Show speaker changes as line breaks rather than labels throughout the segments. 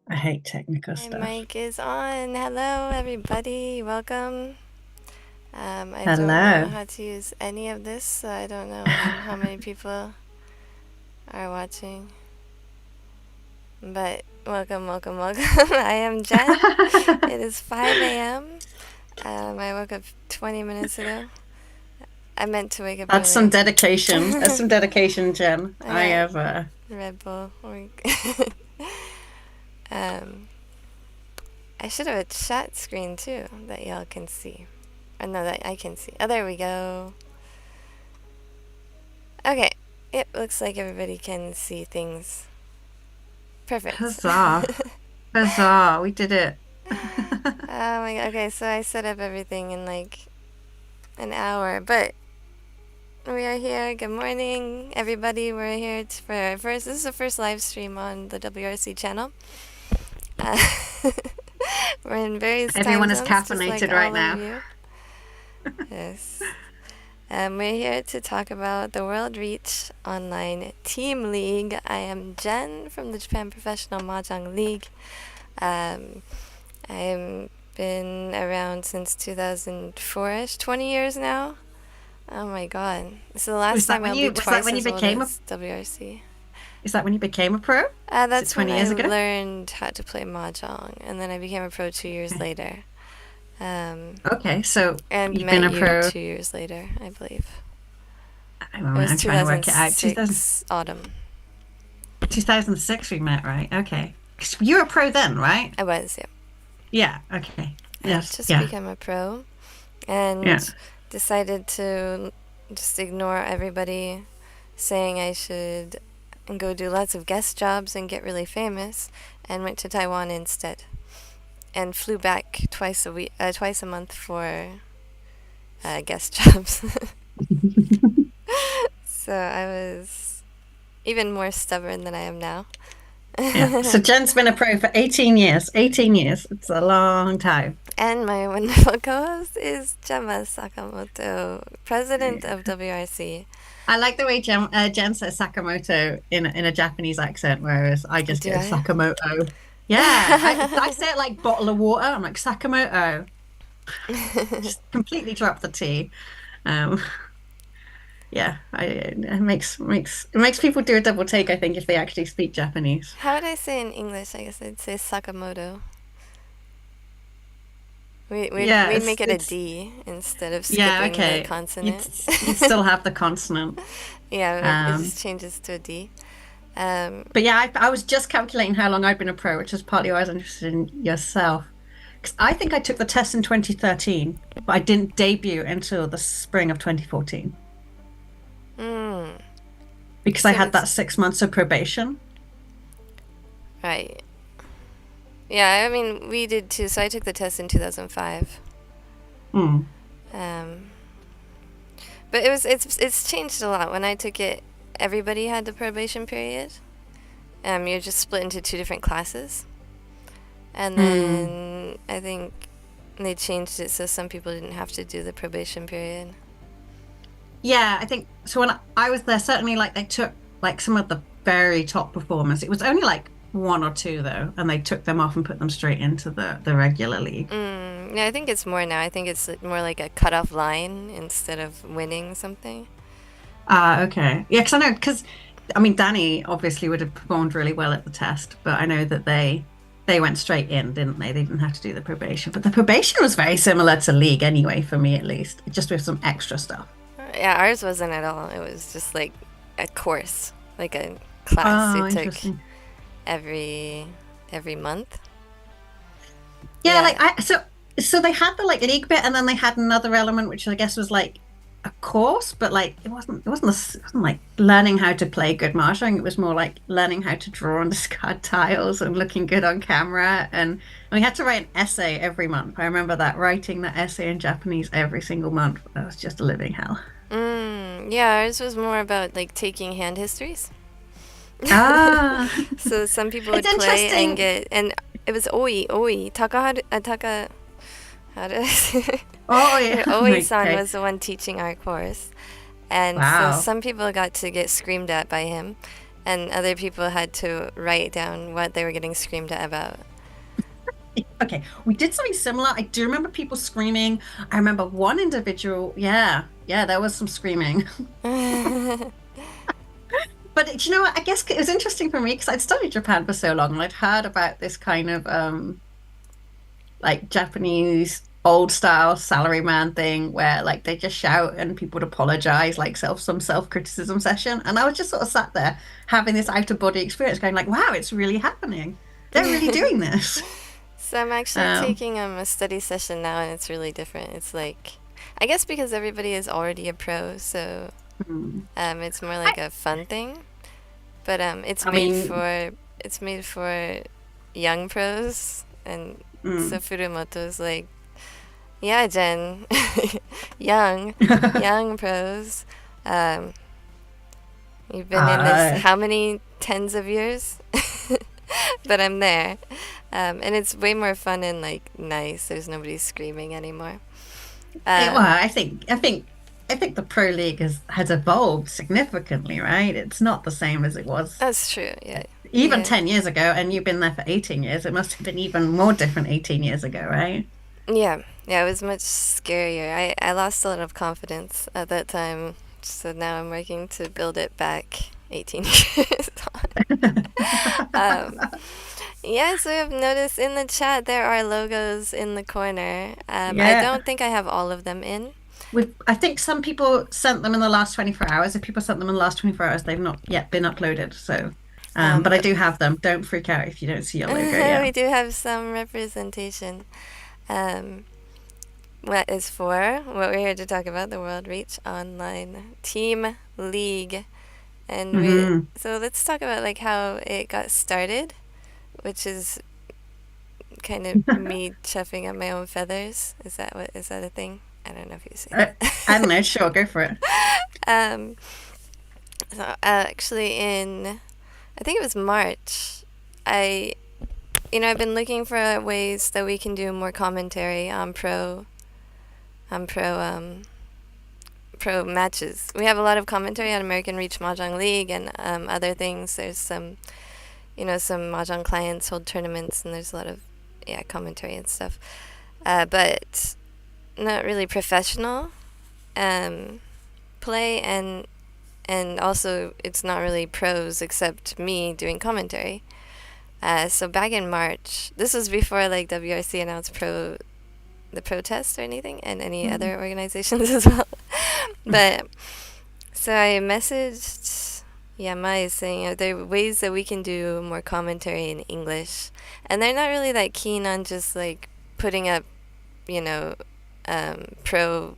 I hate technical
My
stuff.
mic is on. Hello, everybody. Welcome. I
Hello.
don't know how to use any of this, so I don't know how many people are watching. But welcome, welcome, welcome. I am Jenn. It is 5 a.m. I woke up 20 minutes ago. I meant to wake up
That's
earlier.
some dedication. That's some dedication, Jen. I
Yeah.
have
Red Bull. I should have a chat screen too that y'all can see. Or no, that I can see. Oh, there we go. Okay. It looks like everybody can see things. Perfect.
huzzah. Huzzah. We did it.
Oh my god. Okay, so I set up everything in like an hour, but we are here. Good morning, everybody. We're here for our first. This is the first live stream on the WRC channel. We're in various
Everyone
time
is
zones,
caffeinated
just like
right
all
now.
of you. Yes. We're here to talk about the World Reach Online Team League. I am Jenn from the Japan Professional Mahjong League. I've been around since 2004-ish, 20 years now. Oh my god. This is the last time I'll be twice as old as WRC.
Is that when you became a pro?
That's
20
when
years
I
ago?
learned how to play Mahjong, and then I became a pro 2 years later.
Okay, so
And
you've
met
been a
you
pro.
2 years later, I believe.
I'm
It was
trying to work it out.
2006 autumn.
2006 we met, right? Okay. 'Cause you were a pro then, right?
I was, yeah.
Yeah, okay. Yes,
I just
yeah.
became a pro and decided to just ignore everybody saying I should go do lots of guest jobs and get really famous, and went to Taiwan instead. And flew back twice a month for guest jobs. So I was even more stubborn than I am now.
Yeah. So Jen's been a pro for 18 years. 18 years. It's a long time.
And my wonderful co-host is Gemma Sakamoto, president of WRC.
I like the way Jen says Sakamoto in a Japanese accent, whereas I just go Sakamoto. Yeah, I say it like bottle of water. I'm like Sakamoto. Just completely drop the T. Yeah, it makes people do a double take, I think, if they actually speak Japanese.
How would I say in English? I guess I'd say Sakamoto. We'd make it a D instead of skipping the consonant.
You'd still have the consonant.
Yeah, it just changes to a D.
But yeah, I was just calculating how long I've been a pro, which is partly why I was interested in yourself. Because I think I took the test in 2013, but I didn't debut until the spring of 2014. Because I had that 6 months of probation.
Right. Yeah, I mean, we did too. So I took the test in 2005. But it's changed a lot. When I took it, everybody had the probation period. You're just split into 2 different classes. And then I think they changed it so some people didn't have to do the probation period.
Yeah, I think so. When I was there, certainly like they took like some of the very top performers. It was only like 1 or 2 though, and they took them off and put them straight into the regular league.
Yeah, I think it's more now. I think it's more like a cutoff line instead of winning something.
Okay. Yeah, because I mean, Danny obviously would have performed really well at the test, but I know that they went straight in, didn't they? They didn't have to do the probation. But the probation was very similar to league anyway, for me at least, just with some extra stuff.
Yeah, ours wasn't at all. It was just like a course, like a class you took every month.
Yeah, like so they had the like league bit, and then they had another element which I guess was like a course, but like it wasn't like learning how to play good mahjong. It was more like learning how to draw and discard tiles and looking good on camera. And we had to write an essay every month. I remember that, writing that essay in Japanese every single month. That was just a living hell.
Yeah, ours was more about like taking hand histories
Ah,
So some people
it's
would play and
interesting.
get, and it was Oi. Taka, how did I say it?
Oh yeah.
Oi-san
Okay.
was the one teaching our course. And so
Wow.
some people got to get screamed at by him, and other people had to write down what they were getting screamed at about.
Okay, we did something similar. I do remember people screaming. I remember one individual. Yeah, yeah, there was some screaming. But you know what? I guess it was interesting for me because I'd studied Japan for so long and I'd heard about this kind of like Japanese old style salaryman thing where like they just shout and people would apologize, like some self-criticism session. And I was just sort of sat there having this out of body experience, going like, wow, it's really happening. They're really doing this.
So I'm actually
Um,
taking a study session now, and it's really different. It's like, I guess because everybody is already a pro, so
hmm.
it's more like
I,
a fun thing. But
I mean,
it's made for young pros, and so
mm.
Furumoto's like, yeah, Jen, young, young pros. Um, you've been in this
uh,
how many tens of years? But I'm there. And it's way more fun and like nice. There's nobody screaming anymore.
well,
Um,
I think the Pro League has evolved significantly, right? It's not the same as it was
that's true. Yeah.
even
Yeah.
10 years ago, and you've been there for 18 years. It must have been even more different 18 years ago, right?
Yeah. Yeah. It was much scarier. I lost a lot of confidence at that time. So now I'm working to build it back 18 years on. Yeah, so I've noticed in the chat there are logos in the corner. I
Yeah.
don't think I have all of them in.
I think some people sent them in the last 24 hours. If people sent them in the last 24 hours, they've not yet been uploaded. So, but I
But
do have them. Don't freak out if you don't see your logo yet.
we do have some representation. Um, what is for what we're here to talk about, the World Reach Online Team League. And
Hmm.
so let's talk about like how it got started, which is kind of me chuffing up my own feathers. Is that a thing? I don't know if you say
I, I don't
that.
know. Sure, go for it.
um, so actually in I think it was March, I I've been looking for ways that we can do more commentary on on pro pro matches. We have a lot of commentary on American Reach Mahjong League and other things. There's some some Mahjong clients hold tournaments and there's a lot of commentary and stuff. But not really professional um, play and also it's not really pros except me doing commentary. So back in March, this was before like WRC announced the protest or anything, and any other organizations as well. But so I messaged Gemma saying, are there ways that we can do more commentary in English? And they're not really that keen on just like putting up, you know, pro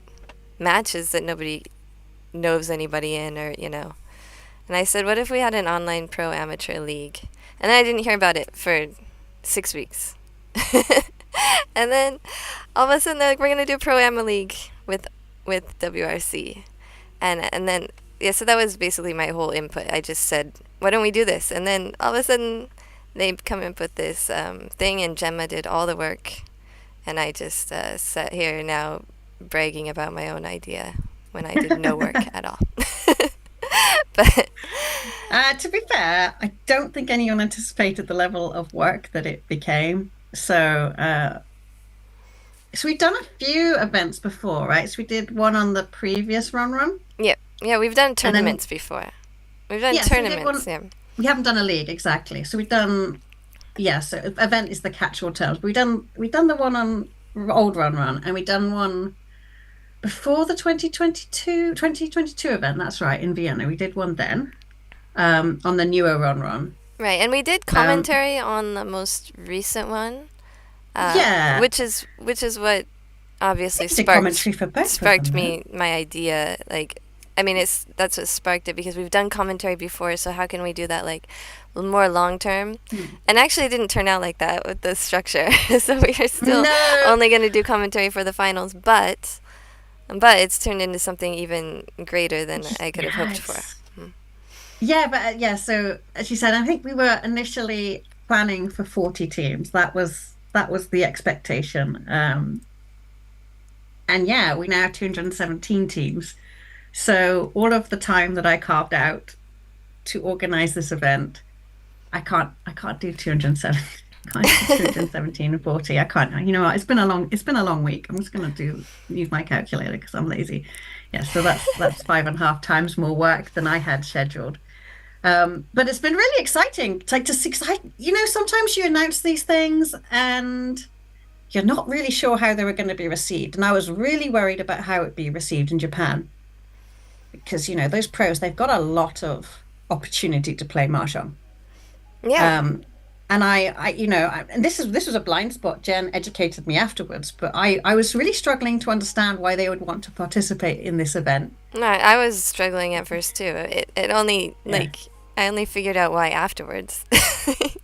matches that nobody knows anybody in, or And I said, what if we had an online pro amateur league? And then I didn't hear about it for 6 weeks. And then all of a sudden they're like, we're gonna do a pro am league with WRC, and then so that was basically my whole input. I just said, why don't we do this? And then all of a sudden they come up with this thing, and Gemma did all the work, and I just sat here now bragging about my own idea when I did no work at all. But
To be fair, I don't think anyone anticipated the level of work that it became. So we've done a few events before, right? So we did one on the previous run,
yeah, we've done
and then
tournaments before. We've done
yeah, so we did
tournaments,
one.
yeah.
We haven't done a league exactly. So we've done yeah. So event is the catch-all terms. We done the one on old run, and we done one before the 2022 event. That's right, in Vienna. We did one then on the newer run.
Right, and we did
Um,
commentary on the most recent one,
yeah,
which is what obviously
we did commentary for both of
sparked
them, right?
me my idea. Like, I mean, that's what sparked it because we've done commentary before. So how can we do that like more long term?
Hmm.
And actually, it didn't turn out like that with the structure. So we are still
No,
only going to do commentary for the finals, but it's turned into something even greater than I could have
yeah,
hoped for. Mm.
Yeah, but yeah, so as you said, I think we were initially planning for 40 teams. That was the expectation. And yeah, we now have 217 teams. So all of the time that I carved out to organize this event, I can't do 207. Can't do 217 and 40. I can't. You know what? It's been a long week. I'm just gonna use my calculator because I'm lazy. Yeah, so that's 5.5 times more work than I had scheduled. But it's been really exciting. It's like just exciting. Sometimes you announce these things and you're not really sure how they were going to be received. And I was really worried about how it'd be received in Japan because, those pros, they've got a lot of opportunity to play Mahjong.
Yeah.
And this was a blind spot. Jen educated me afterwards, but I was really struggling to understand why they would want to participate in this event.
No, I was struggling at first too. It only
Yeah.
I only figured out why afterwards.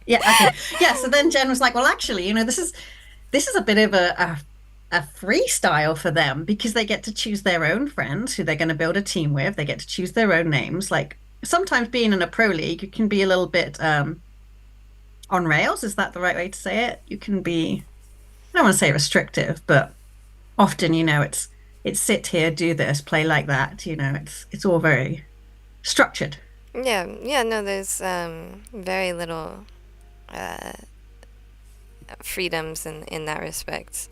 Yeah. Okay. Yeah. So then Jen was like, well, actually, this is a bit of a freestyle for them because they get to choose their own friends who they're going to build a team with. They get to choose their own names. Like sometimes being in a pro league, you can be a little bit on rails. Is that the right way to say it? You can be, I don't want to say restrictive, but often, it's sit here, do this, play like that. It's all very structured.
Yeah, yeah, no, there's very little uh, freedoms in that respect.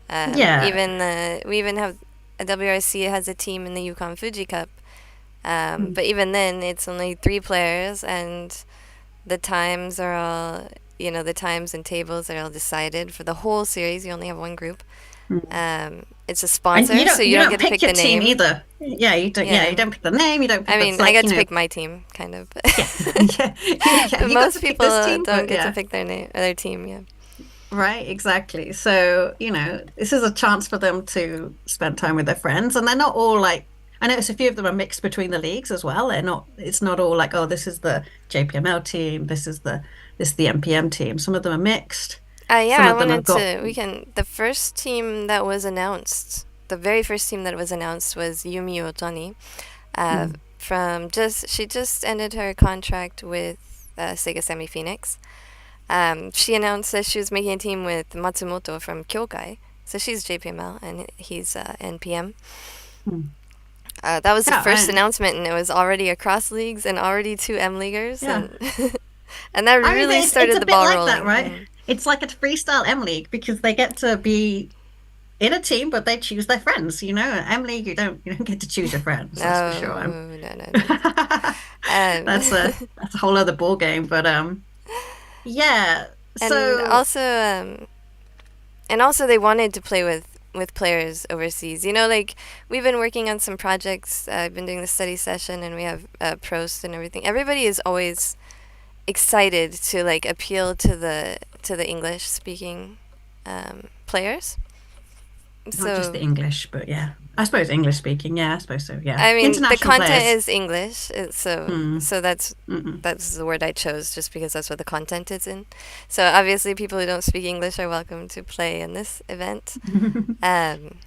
Yeah.
We even have a WRC has a team in the Yukon Fuji Cup,
Mm.
but even then it's only three players, and the times are all the times and tables are all decided for the whole series. You only have one group.
Mm.
It's a
And
sponsor, so you
you
don't
don't
get to
pick
pick
your
the
team
name.
either. Yeah, you don't. Yeah,
Yeah.
you don't pick the name. You don't
I
pick the
mean, I
like.
get to pick my team, kind of.
Yeah, yeah, yeah.
But
You got to
most
pick
people
this team,
don't
but
get to
yeah,
pick their team, yeah.
right, exactly. So this is a chance for them to spend time with their friends, and they're not all like. I notice a few of them are mixed between the leagues as well. They're not. It's not all like, oh, this is the JPML team. This is the MPM team. Some of them are mixed.
Yeah,
Some
I
of them have
wanted
got.
to. We can. The first team that was announced, the very first team that was announced was Yumi Otani. Uh,
Mm,
she just ended her contract with Sega Semi Phoenix. She announced that she was making a team with Matsumoto from Kyokai. So she's JPML and he's NPM.
mm.
That was the
Yeah,
first announcement, and it was already across leagues and already two M leaguers,
yeah.
and and that
I mean,
really
it's
started
a
the
bit
ball
like that,
rolling.
right? It's like a freestyle M League because they get to be in a team, but they choose their friends. M League, you don't get to choose your friends. That's for sure.
No, no, no, no.
That's
Um,
a whole other ball game. But yeah.
and
So
also, they wanted to play with players overseas. Like we've been working on some projects. I've been doing the study session, and we have pros and everything. Everybody is always excited to like appeal to the English speaking players.
not just the
So
English, but yeah, I suppose English speaking. Yeah, I suppose so. Yeah,
I mean, the
international
content
players.
is English,
Hmm.
so that's
Mm-mm.
the word I chose just because that's what the content is in. So obviously, people who don't speak English are welcome to play in this event. Um,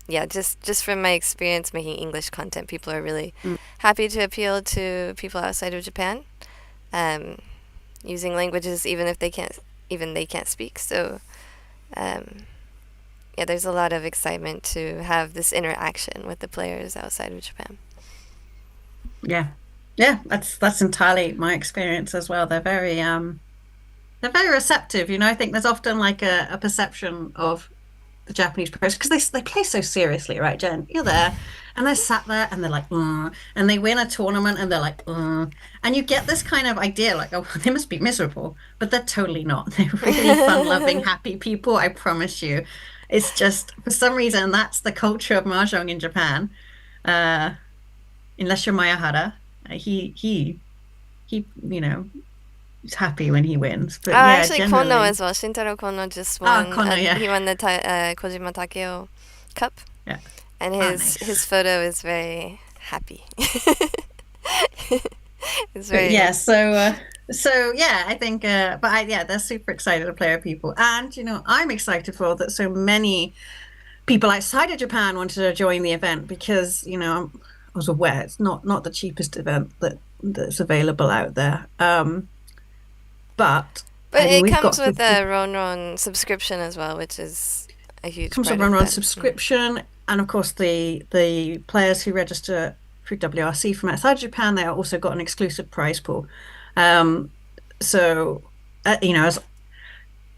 yeah, just from my experience making English content, people are really
Mm.
happy to appeal to people outside of Japan, um, using languages even they can't speak. So um, yeah, there's a lot of excitement to have this interaction with the players outside of Japan.
Yeah, yeah. That's entirely my experience as well. They're very receptive. I think there's often like a perception of the Japanese pros because they play so seriously, right, Jen? You're there, and they're sat there, and they're like, and they win a tournament, and they're like, and you get this kind of idea, like, oh, they must be miserable, but they're totally not. They're really fun-loving, happy people. I promise you. It's just for some reason that's the culture of mahjong in Japan. Uh, unless you're Mayahara, he is happy when he wins. But yeah,
Actually, Kono
generally,
as well. Shintaro Kono just
oh,
won.
Kono, yeah,
He won the Kojima Takeo Cup,
yeah.
and
Oh,
his
nice.
photo is very happy. It's
But yeah,
very.
so yeah, I think, yeah, they're super excited to play with people, and I'm excited for that. So many people outside of Japan wanted to join the event because I was aware it's not the cheapest event that that's available out there. But
But
I mean,
it
we've
comes
got
with a Ron subscription as well, which is a huge
comes with
part of
Run
that.
subscription, and of course the players who register through WRC from outside Japan, they also got an exclusive prize pool. Um, so as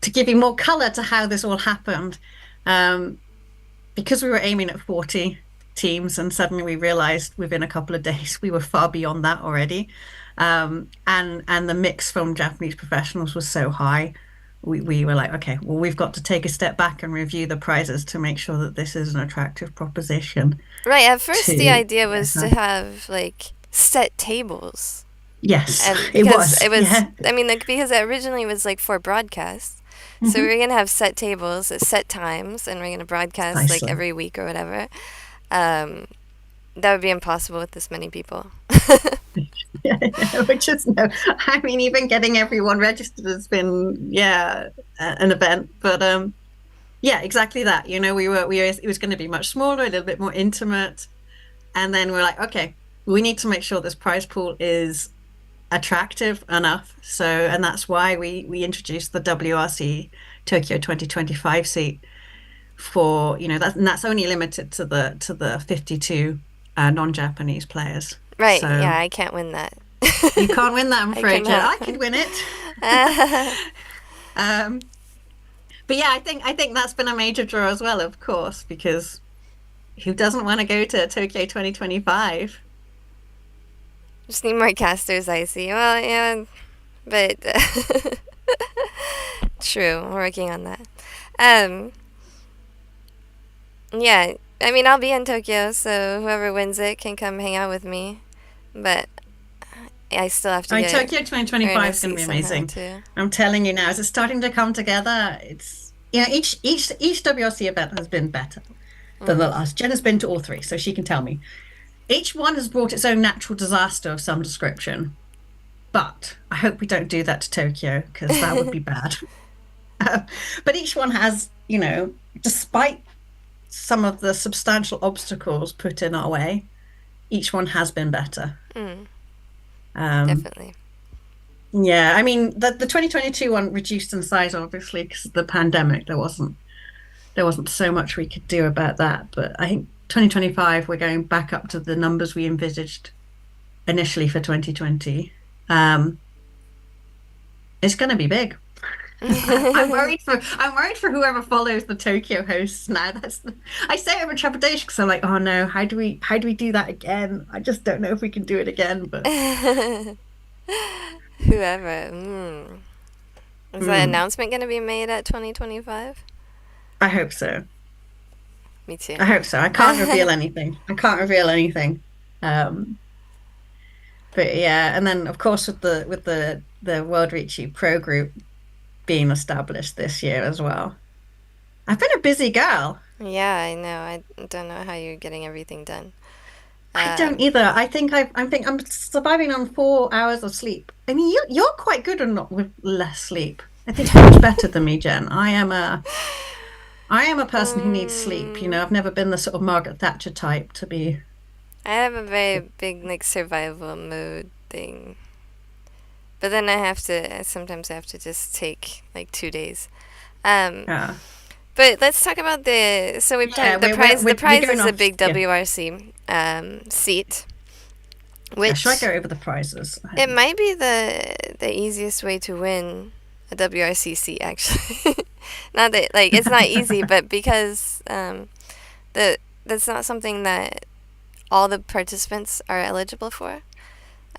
to give you more color to how this all happened, um, because we were aiming at 40 teams, and suddenly we realized within a couple of days we were far beyond that already. And the mix from Japanese professionals was so high, we were like, okay, well, we've got to take a step back and review the prizes to make sure that this is an attractive proposition.
Right, at first the
To
idea was to have like set tables.
Yes,
And
it
because
was.
it was,
Yeah.
I mean, like, because it originally was like for broadcast. So we
Hmm.
were going to have set tables at set times, and we're going to broadcast like
Precisely.
every week or whatever. Um, that would be impossible with this many people.
Yeah, which is no, I mean, even getting everyone registered has been, yeah, an event. But yeah, exactly that. It was going to be much smaller, a little bit more intimate. And then we're like, okay, we need to make sure this prize pool is attractive enough. So, and that's why we introduced the WRC Tokyo 2025 seat for, and that's only limited to the 52 non-Japanese players.
Right,
So
yeah, I can't win that.
you can't win that, I'm
I
afraid, Jen.
cannot.
I could win it. Um, but yeah, I think that's been a major draw as well, of course, because who doesn't want to go to Tokyo 2025?
Just need more casters, I see. Well, yeah, but true, I'm working on that. Um, yeah, I mean, I'll be in Tokyo, so whoever wins it can come hang out with me. But I still have to
I mean,
get
Tokyo
earn
2025
a
is going to
seat
be
somehow
amazing.
too.
I'm telling you now, as it's starting to come together, it's each WRC event has been better than the
Mm.
last. Jen has been to all three, so she can tell me. Each one has brought its own natural disaster of some description, but I hope we don't do that to Tokyo because that would be bad. But each one has, despite some of the substantial obstacles put in our way, each one has been better.
Mm,
Um,
definitely.
yeah, I mean the 2022 one reduced in size obviously because of the pandemic. There wasn't so much we could do about that. But I think 2025 we're going back up to the numbers we envisaged initially for 2020. Um, it's going to be big. I'm worried for whoever follows the Tokyo hosts now. I say it with trepidation because I'm like, oh no, how do we do that again? I just don't know if we can do it again. But
Whoever. Mm. Is that
mm,
announcement going to be made at 2025?
I hope so.
Me too.
I hope so. I can't reveal anything. I can't reveal anything. Um, but yeah, and then of course with the WRC Pro group being established this year as well. I've been a busy girl.
Yeah, I know. I don't know how you're getting everything done.
I don't
Um,
either. I'm surviving on 4 hours of sleep. I mean, you're quite good on not with less sleep. I think you're much better than me, Jen. I am a person who needs sleep.
mm,
I've never been the sort of Margaret Thatcher type to be.
I have a very big like survival mode thing, but then sometimes I have to just take like 2 days. Um,
Yeah,
but let's talk about so we've
yeah.
talked the
We're
prize.
we're
The
we're, we're
prize
going
is a
off.
big
Yeah,
WRC seat,
yeah. Should I
which
go over the prizes?
it might be the easiest way to win a WRC seat actually. Not that like it's not easy, but because the that's not something that all the participants are eligible for.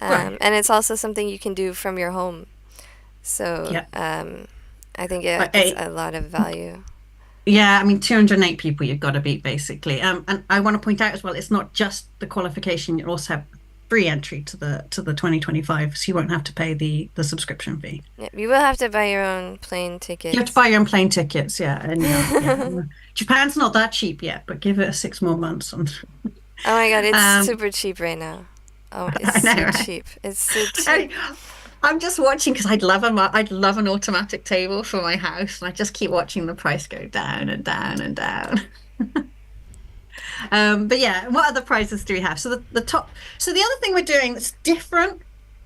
Right.
And it's also something you can do from your home. So
Yeah.
I think it's
Eight.
a lot of value.
Yeah, I mean, 208 people you've got to beat basically. And I want to point out as well, it's not just the qualification, you also have free entry to the 2025, so you won't have to pay the subscription fee.
Yeah, you will have to buy your own plane
You have to
tickets.
buy your own plane tickets, yeah. And yeah. Japan's not that cheap yet, but give it 6 more months.
Oh my god, it's
Um,
super cheap right now. Oh, it's
I know,
so
right?
cheap. It's so cheap.
I, I'm just watching because I'd love an automatic table for my house, and I just keep watching the price go down and down and down. But yeah, what other prizes do we have? So the top. So the other thing we're doing that's different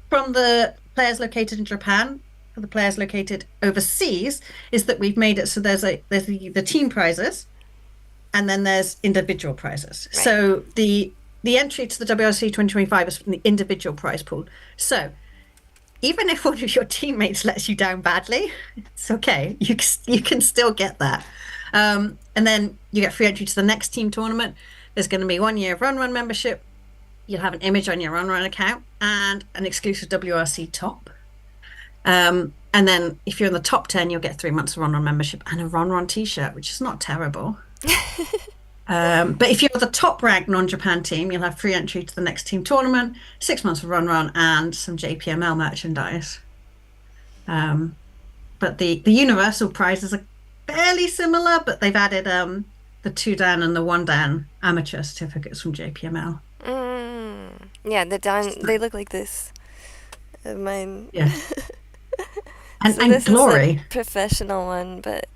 from the players located in Japan for the players located overseas is that we've made it so there's the team prizes and then there's individual prizes.
Right.
So the entry to the WRC 2025 is from the individual prize pool. So even if one of your teammates lets you down badly, it's okay. You can still get that. And then you get free entry to the next team tournament. There's going to be 1 year of Run membership. You'll have an image on your Run account and an exclusive WRC top. And then if you're in the top 10, you'll get 3 months of Run membership and a Run t-shirt, which is not terrible. But if you're the top ranked non-Japan team, you'll have free entry to the next team tournament, 6 months of Run and some JPML merchandise. But the universal prizes are fairly similar, but they've added the 2 Dan and the 1 Dan amateur certificates from JPML.
Yeah, they look like this. Mine.
Yeah.
So
and
this
Glory.
is a professional one, but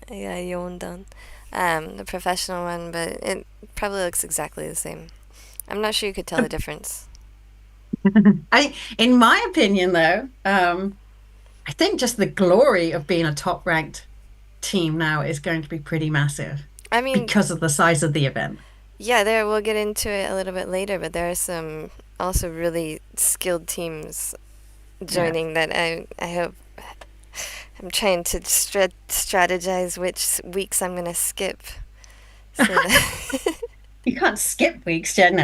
yeah, Yondan. The professional one, but it probably looks exactly the same. I'm not sure you could tell the difference.
In my opinion, though, I think just the glory of being a top ranked team now is going to be pretty massive.
I mean,
because of the size of the event.
Yeah, we'll get into it a little bit later, but there are some also really skilled teams joining that I hope. I'm trying to strategize which weeks I'm going to skip. So
You can't skip weeks, Jen. No,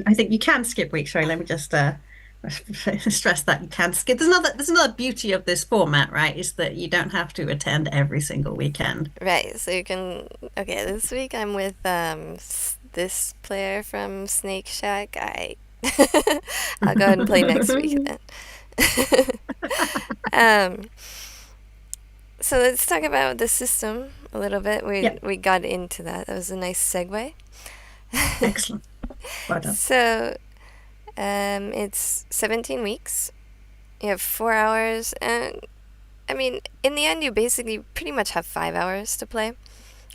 I think you can skip weeks. Sorry, let me just stress that you can skip. There's another beauty of this format, right? Is that you don't have to attend every single weekend.
Right. So you can. Okay, this week I'm with this player from Snake Shack. I'll go ahead and play next week then. So let's talk about the system a little bit. We got into that. That was a nice segue.
Excellent. Well done.
So it's 17 weeks. You have 4 hours, and I mean, in the end, you basically pretty much have 5 hours to play.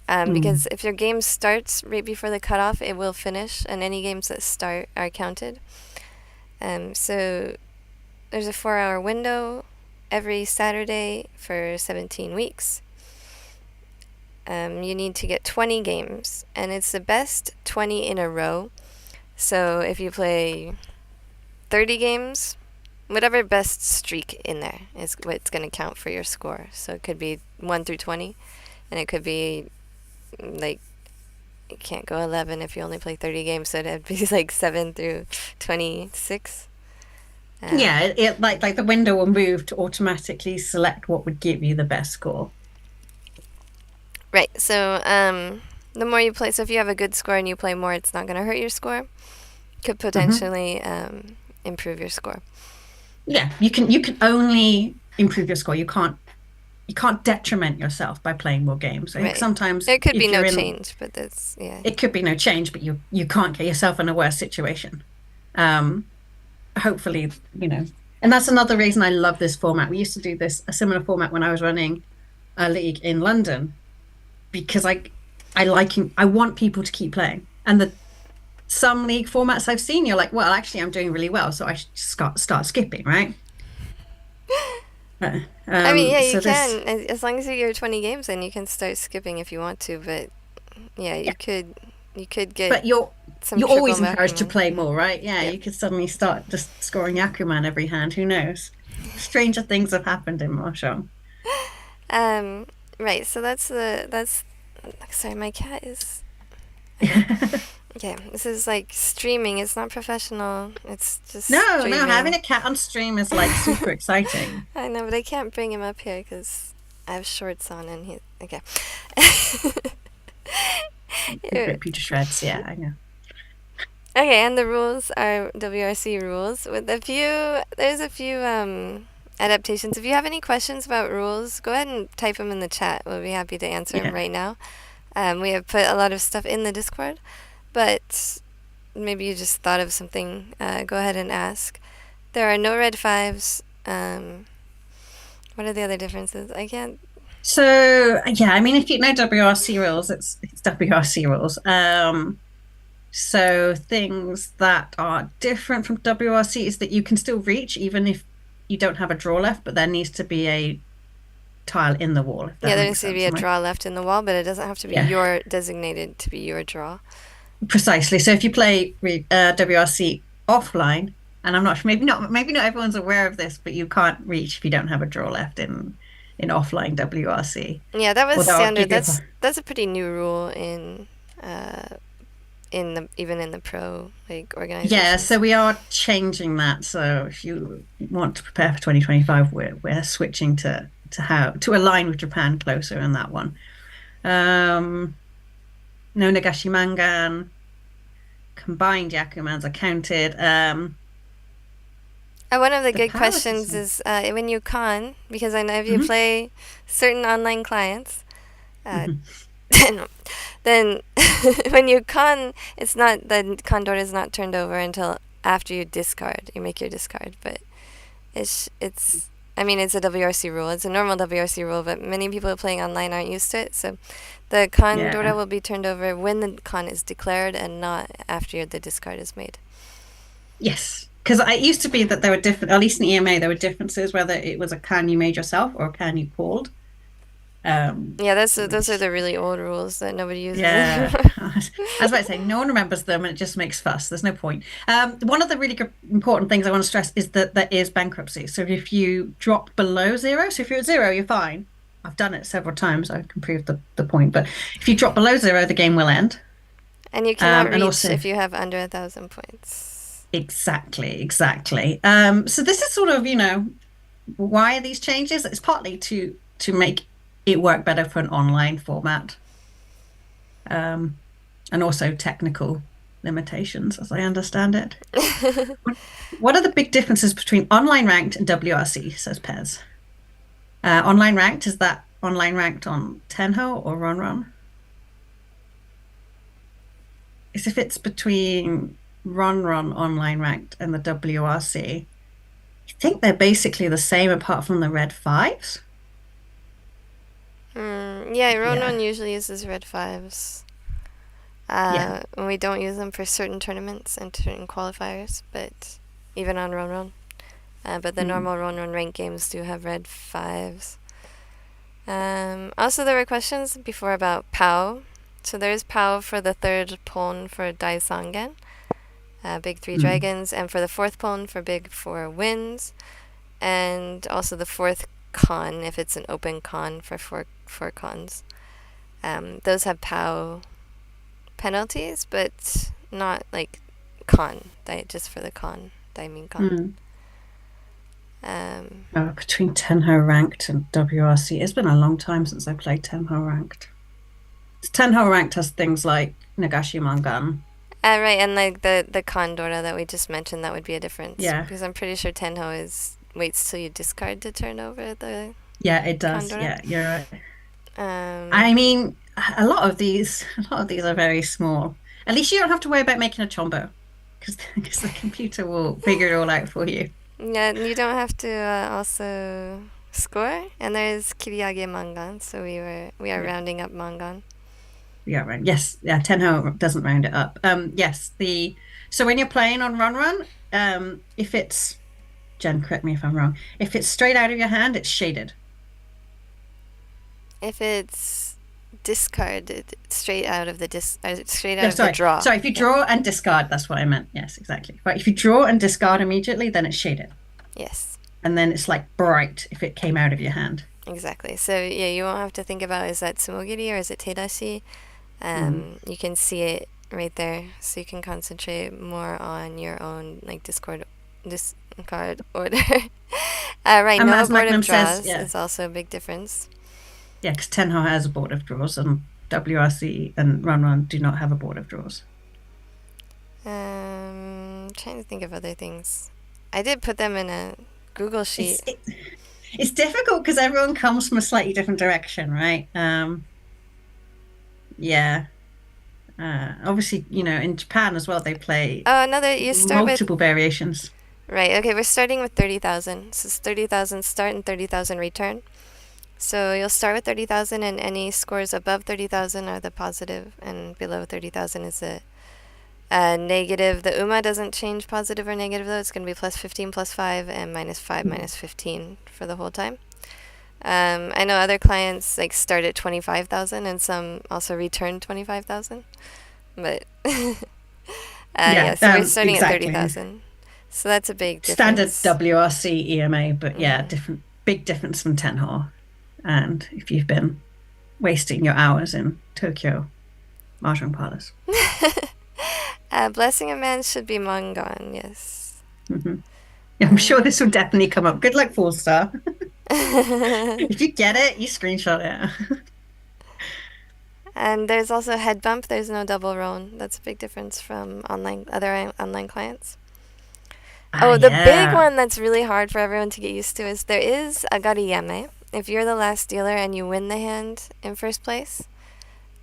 Because if your game starts right before the cutoff, it will finish, and any games that start are counted. So there's a 4-hour window every Saturday for 17 weeks. You need to get 20 games, and it's the best 20 in a row. So if you play 30 games, whatever best streak in there is what's going to count for your score. So it could be 1 through 20, and it could be like, you can't go 11 if you only play 30 games, so it'd be like 7 through 26.
Yeah, it like the window will move to automatically select what would give you the best score.
Right. So the more you play, so if you have a good score and you play more, it's not going to hurt your score. Could potentially improve your score.
Yeah, you can only improve your score. You can't detriment yourself by playing more games. I think sometimes
there could be no change, but that's
it could be no change, but you can't get yourself in a worse situation. Hopefully, and that's another reason I love this format. We used to do a similar format when I was running a league in London, because I want people to keep playing. And some league formats I've seen, you're like, well, actually, I'm doing really well, so I should start skipping, right?
I mean, yeah, you can. As long as you get 20 games, then you can start skipping if you want to. But yeah, you could get.
But you're always encouraged to play more, right? Yeah, you could suddenly start just scoring Yakuman every hand. Who knows? Stranger things have happened in Mahjong.
Right. So that's. Sorry, my cat is. Okay, this is like streaming. It's not professional. It's just streaming.
Having a cat on stream is like super exciting.
I know, but I can't bring him up here because I have shorts on and he. Okay.
Rip you to shreds. Yeah, I know.
Okay, and the rules are WRC rules with there's a few adaptations. If you have any questions about rules, go ahead and type them in the chat. We'll be happy to answer them right now. We have put a lot of stuff in the Discord, but maybe you just thought of something. Go ahead and ask. There are no red fives. What are the other differences? I can't.
So yeah, I mean, if you know WRC rules, it's WRC rules. So things that are different from WRC is that you can still reach even if you don't have a draw left, but there needs to be a tile in the wall, if
Yeah,
that
there
makes
needs to be
sense.
a draw left in the wall, but it doesn't have to be
Yeah,
your designated to be your draw.
precisely. So if you play WRC offline, and I'm not sure, maybe not everyone's aware of this, but you can't reach if you don't have a draw left in offline WRC.
Yeah, that was
Although I'll
standard.
give you
That's a pretty new rule in the even in the pro like
Yeah, so
organizations.
we are changing that. So if you want to prepare for 2025, we're switching to how to align with Japan closer in that one. Um, no Nagashi Mangan, combined Yakumans are counted.
One of the
The
good
power is the
questions
same.
is when you con, because I know if you
Hmm.
play certain online clients, uh,
Hmm.
then when you con, it's not the con door is not turned over until after you discard. You make your discard, but it's. I mean, it's a WRC rule. It's a normal WRC rule, but many people playing online aren't used to it. So, the con Dora
Yeah.
will be turned over when the con is declared and not after the discard is made.
Yes. Because it used to be that there were different, at least in EMA, there were differences whether it was a can you made yourself or a can you pulled.
Yeah, those are
Which
the really old rules that nobody uses
Yeah,
anymore.
I was about to say no one remembers them, and it just makes fuss. There's no point. One of the really important things I want to stress is that there is bankruptcy. So if you drop below zero, so if you're at zero, you're fine. I've done it several times. I can prove the point. But if you drop below zero, the game will end.
And you cannot
And
reach
also,
if you have under 1,000 points.
exactly. So this is sort of, why are these changes? It's partly to make it work better for an online format. Um, and also technical limitations, as I understand it. What are the big differences between online ranked and WRC, says Pez? Online ranked, is that online ranked on Tenho or RonRon? Is if it's between RonRon online ranked and the WRC, I think they're basically the same apart from the red fives.
Yeah,
Yeah,
Ronon usually uses red fives.
yeah.
And we don't use them for certain tournaments and certain qualifiers, but even on Ronon. But the
Mm.
normal Ronon rank games do have red fives. Also, there were questions before about POW. So there's POW for the third pawn for Daisangen, big three
Mm.
dragons, and for the fourth pawn for big four winds, and also the fourth con if it's an open con for four cons. Those have POW penalties, but not like con, just for the con, mean con.
Mm.
Um,
Between Tenho ranked and WRC, it's been a long time since I played Tenho ranked. Tenho ranked has things like Nagashi Mangan.
right, and like the Condora that we just mentioned, that would be a difference
Yeah,
because I'm pretty sure Tenho is waits till you discard to turn over the
yeah, it does.
Condora.
Yeah, you're right.
Um,
I mean, a lot of these are very small. At least you don't have to worry about making a chombo because the computer will figure it all out for you.
yeah, and you don't have to also score. And there's Kiriage Mangan, so we are
Yeah,
rounding up Mangan.
yeah, right. Yes, yeah. Tenho doesn't round it up. Yes. The So when you're playing on Run Run, if it's Jen, correct me if I'm wrong. If it's straight out of your hand, it's shaded.
If it's discarded straight out of straight out
No,
of the
sorry.
draw.
Sorry, if you
Yeah.
draw and discard, that's what I meant. Yes, exactly. Right. If you draw and discard immediately, then it's shaded.
Yes.
And then it's like bright if it came out of your hand.
Exactly. So yeah, you won't have to think about is that Tsumogiri or is it Teidashi.
Mm.
You can see it right there, so you can concentrate more on your own like discard order. Right,
And
no
Maz
abortive
Magnum says,
draws
yeah,
is also a big difference.
yeah, because Tenho has a board of draws and WRC and Run Run do not have a board of draws.
Trying to think of other things. I did put them in a Google
It's
sheet.
it, it's difficult because everyone comes from a slightly different direction, right? Yeah. Obviously, in Japan as well, they play
Oh, another. You start with
multiple variations.
right. Okay, we're starting with 30,000. So it's 30,000 start and 30,000 return. So you'll start with 30,000, and any scores above 30,000 are the positive, and below 30,000 is Negative, the UMA doesn't change positive or negative though. It's going to be plus 15, plus 5, and minus 5, minus 15 for the whole time. I know other clients like start at 25,000 and some also return 25,000. But so we're starting at 30,000. So that's a big difference.
Standard WRC EMA, but big difference from Tenhor. And if you've been wasting your hours in Tokyo mahjong parlors.
Blessing a man should be Mongon, yes.
Yeah, I'm sure this will definitely come up. Good luck, 4-star. If you get it, you screenshot it.
And there's also head bump. There's no double roan. That's a big difference from other online clients. The big one that's really hard for everyone to get used to is there is agariyame. If you're the last dealer and you win the hand in first place,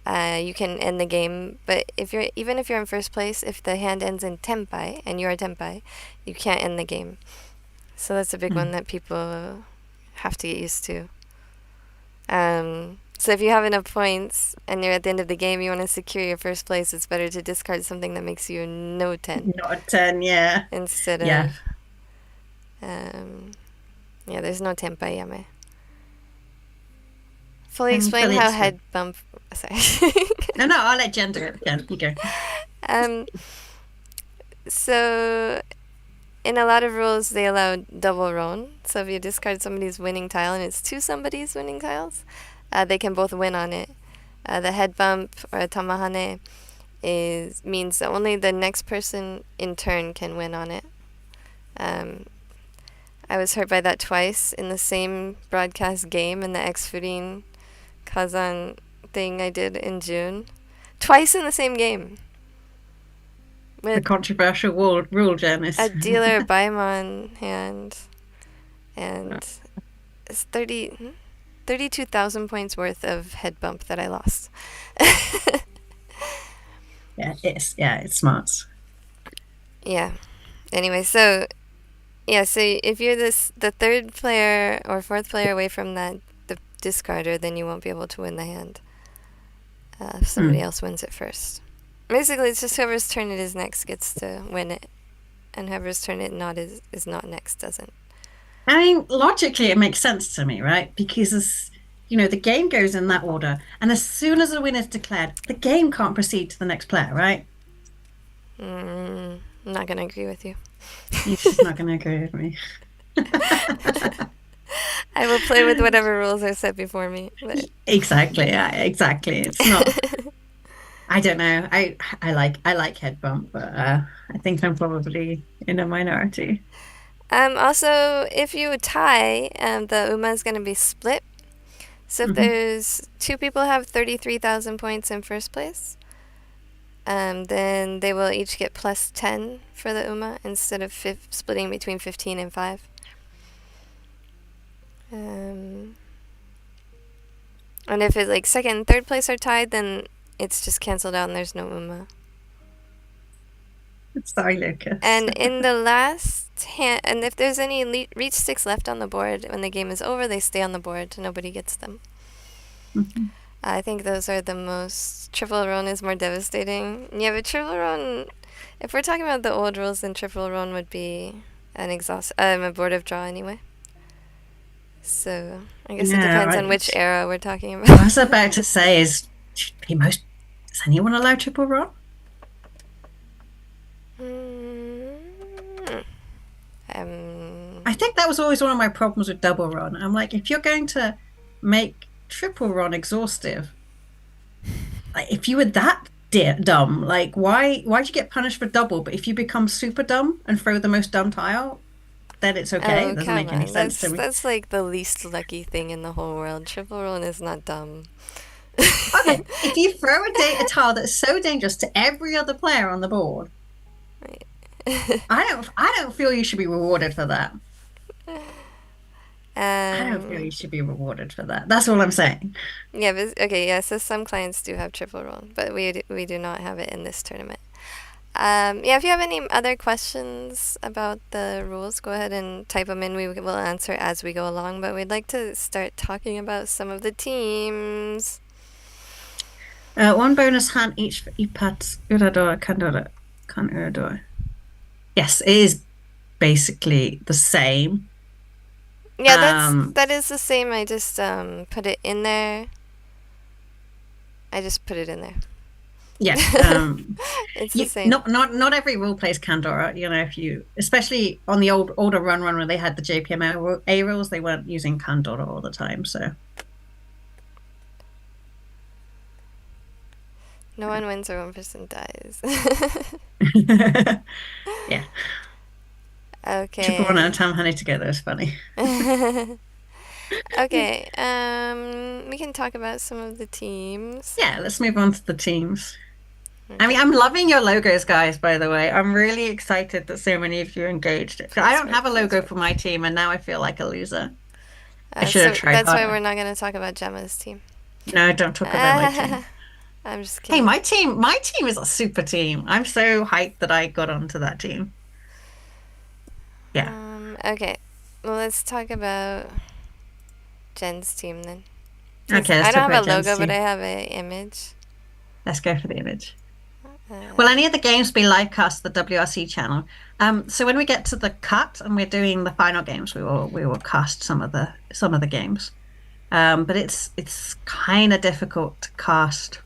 you can end the game. But even if you're in first place, if the hand ends in tenpai and you're a tenpai, you can't end the game. So that's a big one that people have to get used to. So if you have enough points and you're at the end of the game, you want to secure your first place, it's better to discard something that makes you no 10.
Not a 10, yeah.
Instead of... there's no tenpai yame. Fully explain how head bump... Sorry.
No, I'll let Jenn do it. Jenn, you go.
So... in a lot of rules, they allow double roan. So if you discard somebody's winning tile and it's two somebody's winning tiles, they can both win on it. The head bump or tamahane means that only the next person in turn can win on it. I was hurt by that twice in the same broadcast game in the X-Fudin Kazan thing I did in June. Twice in the same game.
With the controversial rule, Jenn, is
a dealer Baimon hand, and it's 32,000 points worth of head bump that I lost.
It's smart.
Yeah. Anyway, so if you're the third player or fourth player away from the discarder, then you won't be able to win the hand. If somebody else wins it first. Basically, it's just whoever's turn it is next gets to win it, and whoever's turn it is not next doesn't.
I mean, logically, it makes sense to me, right? Because the game goes in that order, and as soon as a winner is declared, the game can't proceed to the next player, right?
I'm not going to agree with you.
You're just not going to agree with me.
I will play with whatever rules are set before me. But...
Exactly. Yeah, exactly. It's not. I don't know. I like head bump, but I think I'm probably in a minority.
Also, if you tie, the UMA is going to be split. So if there's two people have 33,000 points in first place, then they will each get plus 10 for the UMA instead of splitting between 15 and 5. And if it's like second and third place are tied, then it's just cancelled out and there's no UMA.
Sorry, Lucas.
And in the last hand, and if there's any reach sticks left on the board, when the game is over, they stay on the board. Nobody gets them. I think those are the most... Triple roan is more devastating. Yeah, but triple roan... If we're talking about the old rules, then triple roan would be a board of draw anyway. So, I guess it depends on which era we're talking about.
What I was about to say is... Is anyone allowed triple roan? I think that was always one of my problems with double roan. I'm like, if you're going to make triple roan exhaustive, like, if you were that dumb, like why'd you get punished for double? But if you become super dumb and throw the most dumb tile, then it's okay. It doesn't make any sense to me.
That's like the least lucky thing in the whole world. Triple roan is not dumb.
Okay, if you throw a tile that's so dangerous to every other player on the board,
right.
I don't feel you should be rewarded for that. I don't feel you should be rewarded for that. That's all I'm saying.
Yeah, but, okay, yeah, so some clients do have triple roan, but we do not have it in this tournament. If you have any other questions about the rules, go ahead and type them in. We will answer as we go along, but we'd like to start talking about some of the teams.
One bonus hand each for Ipat Uradora Kandora. Can't do. Yes, it is basically the same.
Yeah, that is the same. I just put it in there. I just put it in there.
Yeah.
It's the same.
Not every rule plays Candora. If you, especially on the older run where they had the JPML A rules, they weren't using Candora all the time. So
no one wins or one person dies.
Yeah.
Okay.
Took one out of time honey together is funny.
Okay. We can talk about some of the teams.
Yeah, let's move on to the teams. Okay. I mean, I'm loving your logos, guys, by the way. I'm really excited that so many of you engaged. I don't have a logo for my team, and now I feel like a loser. I should have tried
That's
harder.
Why we're not going to talk about Gemma's team.
No, don't talk about my team.
I'm just kidding.
Hey, my team is a super team. I'm so hyped that I got onto that team. Yeah.
Okay. Well, let's talk about Jenn's team then.
Okay.
I don't have a logo, but I have an image.
Let's go for the image. Will any of the games be live cast to the WRC channel? So when we get to the cut and we're doing the final games, we will cast some of the games. But it's kind of difficult to cast.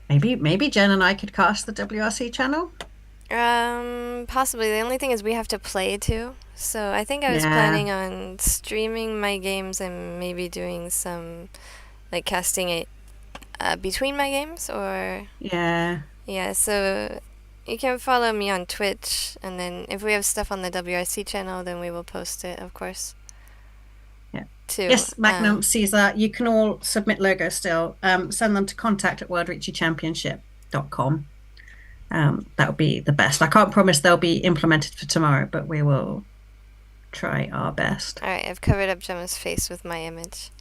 Maybe Jenn and I could cast the WRC channel.
Possibly. The only thing is we have to play too. So I think I was planning on streaming my games and maybe doing some, like, casting it between my games, or yeah. So you can follow me on Twitch, and then if we have stuff on the WRC channel, then we will post it, of course.
Yeah. Yes, Magnum, Caesar. You can all submit logos still. Send them to contact@worldreachychampionship.com. That would be the best. I can't promise they'll be implemented for tomorrow, but we will try our best.
All right, I've covered up Gemma's face with my image.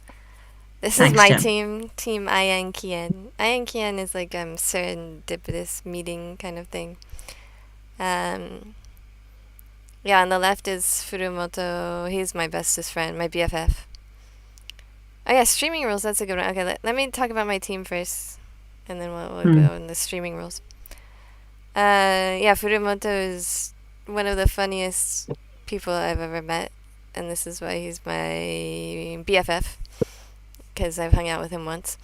This is my team, Team Ayan Kian. Ayan Kian is like serendipitous meeting kind of thing. Yeah, on the left is Furumoto. He's my bestest friend, my BFF. Oh yeah, streaming rules, that's a good one. Okay, let me talk about my team first, and then we'll go in the streaming rules. Yeah, Furumoto is one of the funniest people I've ever met, and this is why he's my BFF, because I've hung out with him once.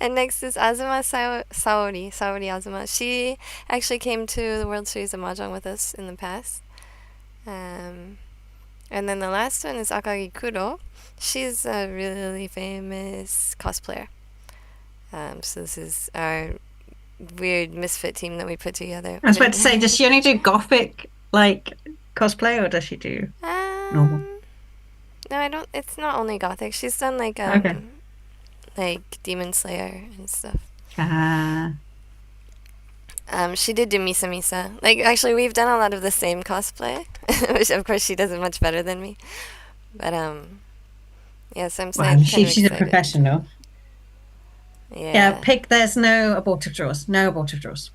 And next is Azuma Saori Azuma. She actually came to the World Series of Mahjong with us in the past. And then the last one is Akagi Kuro. She's a really famous cosplayer. So this is our weird misfit team that we put together.
I was about to say, does she only do gothic like cosplay, or does she do normal?
No, I don't. It's not only gothic. She's done like like Demon Slayer and stuff. She did do Misa Misa. Like, actually, we've done a lot of the same cosplay, which of course she does it much better than me. But yeah, so I'm saying
she's a professional.
Yeah.
There's no abortive draws. No abortive draws.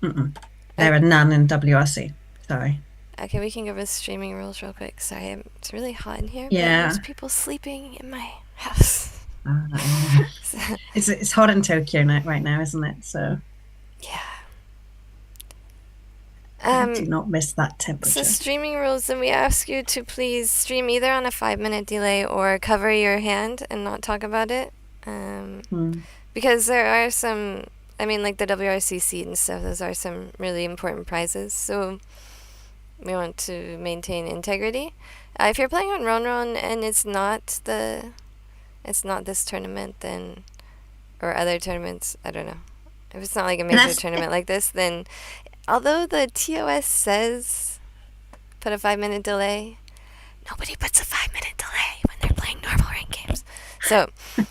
There are none in WRC. Sorry.
Okay, we can go over the streaming rules real quick. Sorry, it's really hot in here.
Yeah.
But there's people sleeping in my house.
It's hot in Tokyo right now, isn't it? So.
Yeah.
I do not miss that temperature.
So streaming rules, and we ask you to please stream either on a 5-minute delay or cover your hand and not talk about it. Because there are some, I mean, like the WRC seat and stuff, those are some really important prizes. So we want to maintain integrity. If you're playing on Ron and it's not this tournament, then, or other tournaments, I don't know. If it's not like a major tournament like this, then, although the TOS says put a 5-minute delay, nobody puts a 5-minute delay when they're playing normal rank games. So,
you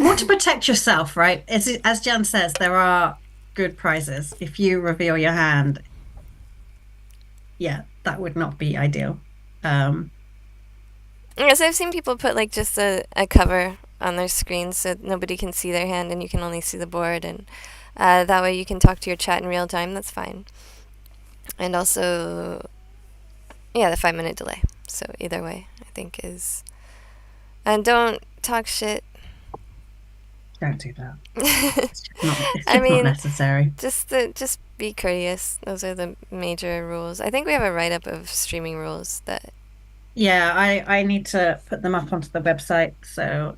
want to protect yourself, right? As Jenn says, there are good prizes. If you reveal your hand, yeah, that would not be ideal.
Yes, I've seen people put like just a cover on their screen so nobody can see their hand and you can only see the board, and that way you can talk to your chat in real time. That's fine. And also, yeah, the 5-minute delay. So either way, I think is, and don't talk shit
Don't do that. It's
I
just not
mean,
necessary.
just be courteous. Those are the major rules. I think we have a write-up of streaming rules that.
Yeah, I need to put them up onto the website. So,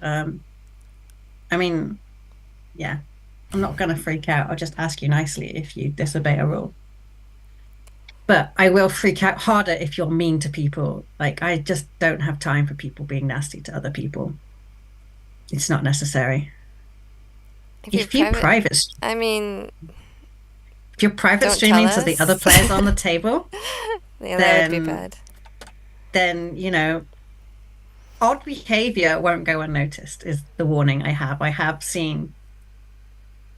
I mean, yeah, I'm not going to freak out. I'll just ask you nicely if you disobey a rule. But I will freak out harder if you're mean to people. Like, I just don't have time for people being nasty to other people. It's not necessary.
If you're
If you
private,
private,
I mean,
if you're private
don't tell
streaming to the other
us.
players on the table,
Yeah, that would be
then
bad.
then odd behavior won't go unnoticed is the warning I have. I have seen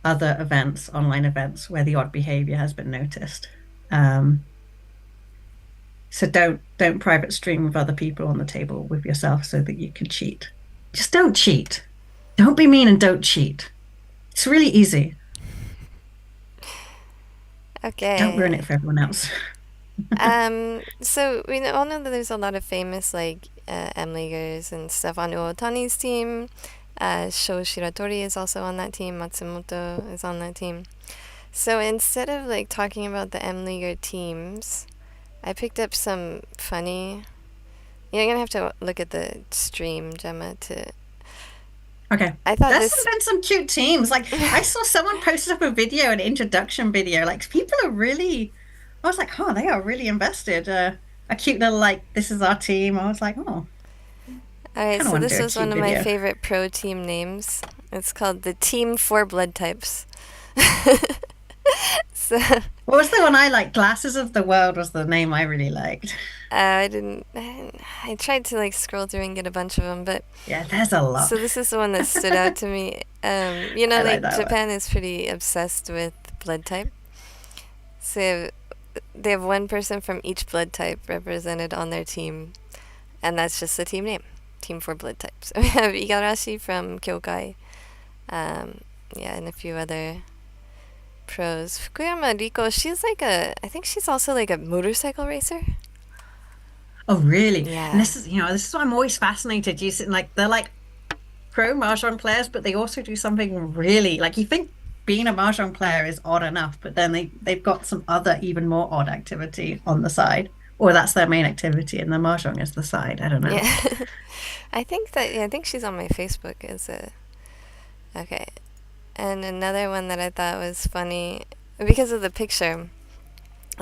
other events, online events, where the odd behavior has been noticed. Um, so don't private stream with other people on the table with yourself so that you can cheat. Just don't cheat. Don't be mean and don't cheat. It's really easy. Don't ruin
Okay.
it for everyone else.
So we all know that there's a lot of famous like M-Leaguers and stuff on Uotani's team. Sho Shiratori is also on that team. Matsumoto is on that team. So instead of like talking about the M-Leaguer teams, I picked up some funny. You're gonna have to look at the stream, Gemma. To
Okay.
I thought
There's
this.
been some cute teams. Like I saw someone posted up a video, an introduction video. Like people are really, I was like, oh, they are really invested. A cute little like, this is our team. I was like, oh,
Alright,
kind of
so
want to
this
do a
was one
cute
of my
video.
favorite pro team names. It's called the Team for Blood Types. So
What was the one I liked? Glasses of the World was the name I really liked.
I didn't. I tried to like scroll through and get a bunch of them, but
Yeah, there's a lot.
so this is the one that stood out to me. You know,
I like
like
that one.
Japan is pretty obsessed with blood type. So they have one person from each blood type represented on their team, and that's just the team name, Team for Blood Types. We have Igarashi from Kyokai, yeah, and a few other pros. Fukuyama Riko, she's like I think she's also like a motorcycle racer.
Oh, really? And
Yeah.
this is why I'm always fascinated. You see, like they're like pro mahjong players, but they also do something really like you think being a mahjong player is odd enough, but then they've got some other even more odd activity on the side, or that's their main activity, and the mahjong is the side. I don't know.
Yeah. I think she's on my Facebook as a okay. And another one that I thought was funny because of the picture.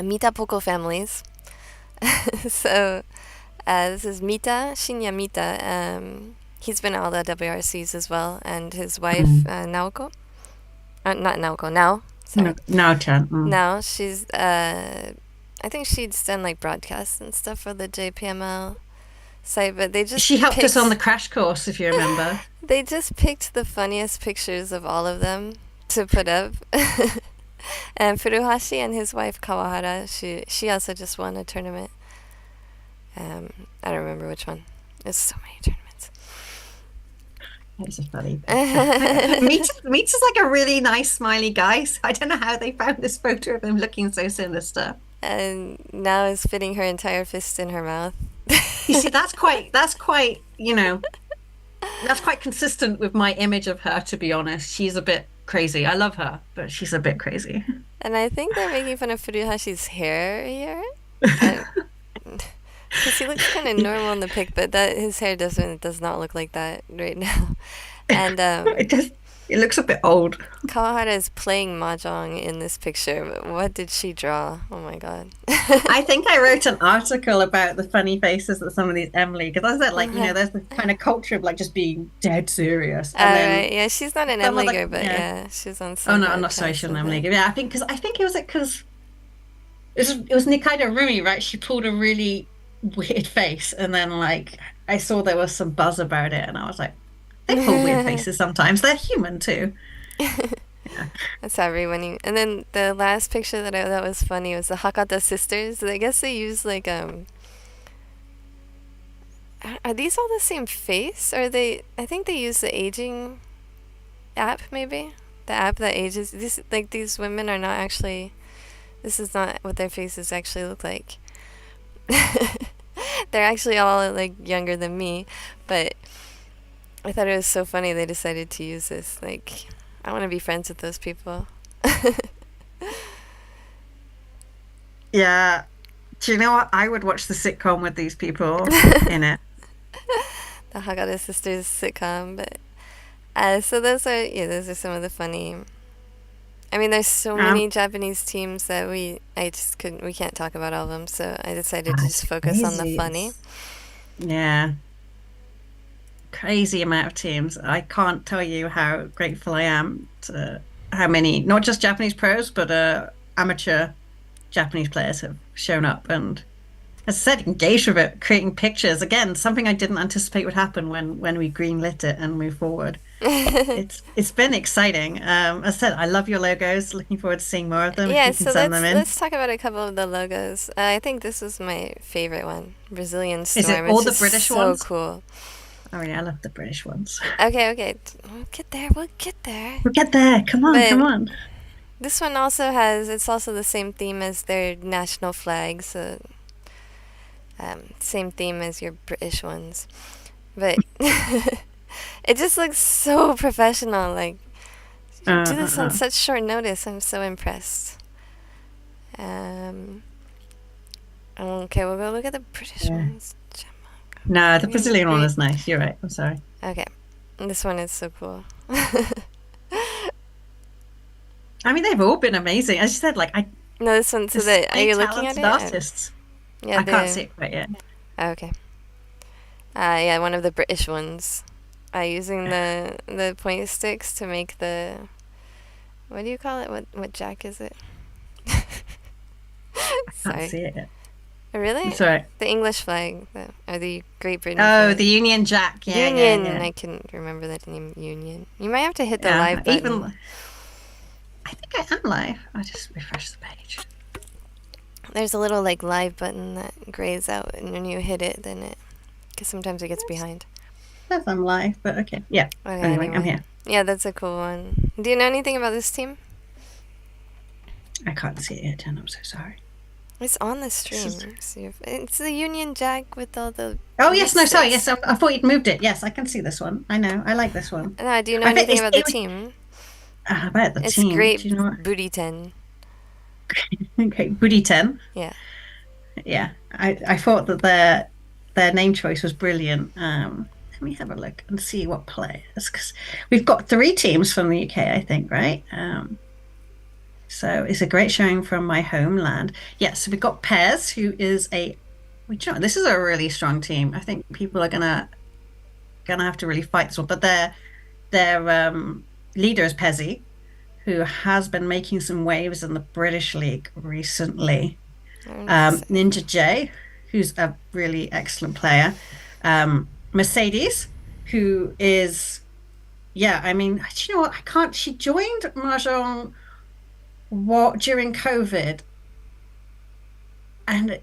Mita Poco families. So this is Mita, Shinya Mita. He's been at all the WRCs as well, and his wife
Mm.
Naoko. Not Naoko, now.
No,
Sorry.
no, Chan. Mm.
Now she's I think she's done like broadcasts and stuff for the JPML site, but
She helped us on the crash course, if you remember.
they just picked the funniest pictures of all of them to put up. And Furuhashi and his wife Kawahara, she also just won a tournament. I don't remember which one. There's so many tournaments.
It's a funny picture. Meets is like a really nice, smiley guy. So I don't know how they found this photo of him looking so sinister.
And now is fitting her entire fist in her mouth.
You see, that's quite consistent with my image of her, to be honest. She's a bit crazy. I love her, but she's a bit crazy.
And I think they're making fun of Furuhashi's hair here. Because he looks kind of normal in the pic, but that his hair does not look like that right now. And
It looks a bit old.
Kawahara is playing mahjong in this picture. What did she draw? Oh my god.
I think I wrote an article about the funny faces that some of these Emily, because I said like, there's the kind of culture of like just being dead serious. And then
Yeah, she's not an
some of
M-Leaguer,
the,
but
yeah.
yeah, she's on
Oh
some
no, I'm not sorry,
broadcast
she's an
and
Emily. Yeah, I think it was because it was Nikaido Rumi, right? She pulled a really weird face, and then like I saw there was some buzz about it, and I was like, they pull weird
then.
faces sometimes. They're human too. Yeah.
That's everyone. And then the last picture that I thought was funny was the Hakata sisters. I guess they use like are these all the same face? Or they? I think they use the aging app maybe. The app that ages. These women are not actually. This is not what their faces actually look like. They're actually all like younger than me, but I thought it was so funny they decided to use this. Like, I want to be friends with those people.
Yeah. Do you know what? I would watch the sitcom with these people in it.
The Hagata Sisters sitcom, but so those are some of the funny. I mean, there's so
Um,
many Japanese teams that we can't talk about all of them, so I decided to
it's
just focus on the
crazy.
funny.
Yeah, crazy amount of teams. I can't tell you how grateful I am to how many, not just Japanese pros, but amateur Japanese players have shown up and, as I said, engaged with it, creating pictures. Again, something I didn't anticipate would happen when we greenlit it and moved forward. It's been exciting. As I said, I love your logos. Looking forward to seeing more of them if
Yeah,
you can
so
send them in.
let's talk about a couple of the logos. I think this was my favorite one, Brazilian
Is it
Storm.
all
It's
the
just
British
so
ones?
cool.
Oh yeah, I love the British ones.
Okay, okay, we'll get there. We'll get there.
We'll get there. Come on, come
But
on.
this one also has, it's also the same theme as their national flag, so same theme as your British ones. But it just looks so professional. Like, you
Uh,
do
uh,
this on
uh.
such short notice. I'm so impressed. Um, okay, we'll go look at the British
Yeah.
ones. Gemma,
No, the
we have
Brazilian one
great.
is nice. You're right. I'm sorry.
Okay, this one is so cool.
I mean, they've all been amazing. As you said, like I,
No, this one. So
there's so
that are
many
you looking at
talented
it?
artists.
Yeah,
I can't see
the
it quite yet.
okay. Yeah, one of the British ones. Using the point sticks to make the, what do you call it? What jack is it?
I can't
Sorry.
see it yet.
Really?
It's all right.
The English flag, or the Great Britain
Oh,
flag.
the Union Jack. Yeah, yeah,
Union.
yeah.
I couldn't remember that name. Union. You might have to hit the
Yeah.
live button.
Even I think I am live. I just refresh the page.
There's a little like live button that grays out, and when you hit it, then it, because sometimes it gets behind.
Says I'm live, but okay. Yeah.
Okay,
Anyway, I'm
anyway.
here.
Yeah, that's a cool one. Do you know anything about this team?
I can't see it yet, Jen. I'm so sorry.
It's on the
This
stream.
is...
It's the Union Jack with all the
Oh
point
yes, no, sorry.
sticks.
Yes, I thought you'd moved it. Yes, I can see this one. I know. I like this one.
No, do you know
I think
anything about the
it was
team?
about the
It's
team.
Great
Do you know what?
Booty 10.
Okay, Booty 10.
Yeah.
Yeah, I thought that their name choice was brilliant. Let me have a look and see what players, because we've got three teams from the UK, I think, right? So it's a great showing from my homeland. Yeah, so we've got Pairs, who is this is a really strong team. I think people are gonna have to really fight this one, but their leader is Pezzi, who has been making some waves in the British League recently. Ninja J, who's a really excellent player. Mercedes, who is, yeah, I mean, do you know what? She joined Mahjong during COVID, and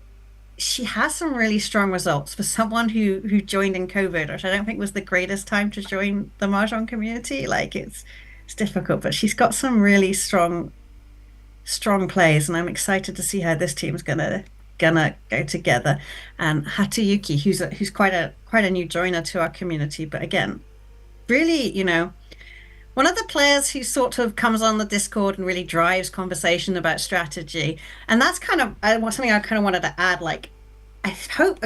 she has some really strong results for someone who joined in COVID, which I don't think was the greatest time to join the Mahjong community. Like it's difficult, but she's got some really strong plays, and I'm excited to see how this team's gonna go together. And Hatuyuki, who's quite a new joiner to our community, but again, really, one of the players who sort of comes on the Discord and really drives conversation about strategy. And that's kind of something I kind of wanted to add. Like, I hope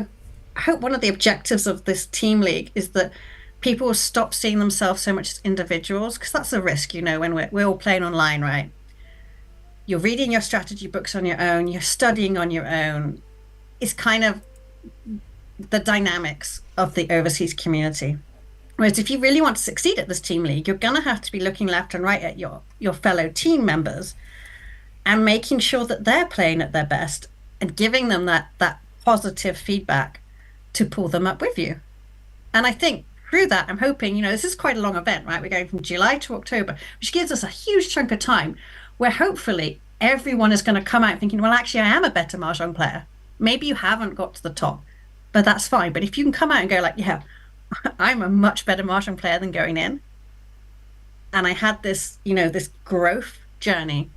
one of the objectives of this team league is that people will stop seeing themselves so much as individuals, because that's a risk, when we're all playing online, right? You're reading your strategy books on your own, you're studying on your own. It's kind of the dynamics of the overseas community. Whereas if you really want to succeed at this team league, you're going to have to be looking left and right at your fellow team members and making sure that they're playing at their best and giving them that positive feedback to pull them up with you. And I think through that, I'm hoping, this is quite a long event, right? We're going from July to October, which gives us a huge chunk of time where hopefully everyone is going to come out thinking, well, actually, I am a better Mahjong player. Maybe you haven't got to the top, but that's fine. But if you can come out and go like, yeah, I'm a much better Mahjong player than going in. And I had this, this growth journey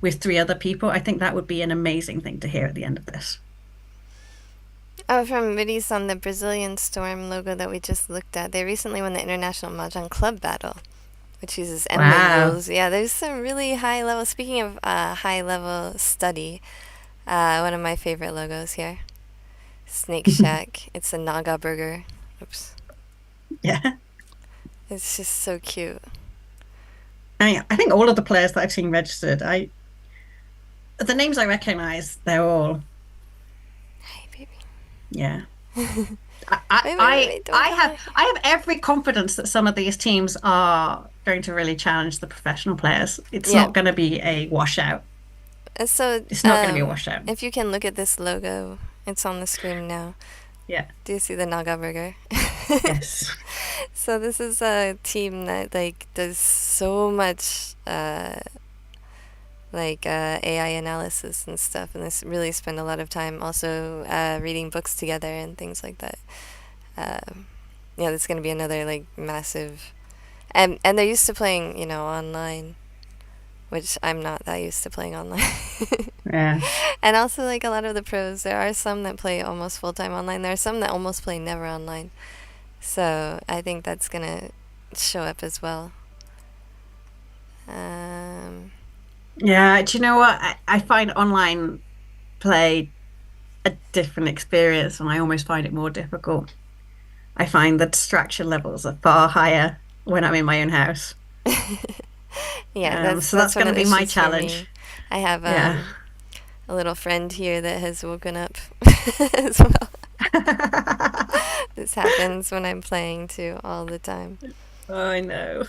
with three other people. I think that would be an amazing thing to hear at the end of this.
Oh, from Moody's on the Brazilian Storm logo that we just looked at. They recently won the International Mahjong Club Battle, which uses Emma
Wow.
rules. Yeah, there's some really high level. Speaking of high level study, one of my favorite logos here, Snake Shack. It's a Naga burger. Oops.
Yeah.
It's just so cute.
I think all of the players that I've seen registered, the names I recognize, they're all,
Hey, baby.
yeah.
Wait, don't
I have every confidence that some of these teams are going to really challenge the professional players. It's
Yeah.
not going to be a washout.
So,
It's not going to be a washout.
if you can look at this logo, it's on the screen now.
Yeah.
Do you see the Naga burger?
Yes.
So this is a team that like does so much AI analysis and stuff, and they really spend a lot of time also reading books together and things like that. Yeah, that's gonna be another like massive, and they're used to playing online, which I'm not that used to playing online.
Yeah.
And also like a lot of the pros, there are some that play almost full time online. There are some that almost play never online. So I think that's gonna show up as well.
Yeah. Do you know what? I find online play a different experience, and I almost find it more difficult. I find the distraction levels are far higher when I'm in my own house.
Yeah,
So
that's
that's
one
going
of
to
the
be my
issues for me.
challenge.
I have
Yeah.
a little friend here that has woken up as well. This happens when I'm playing too all the time.
I know.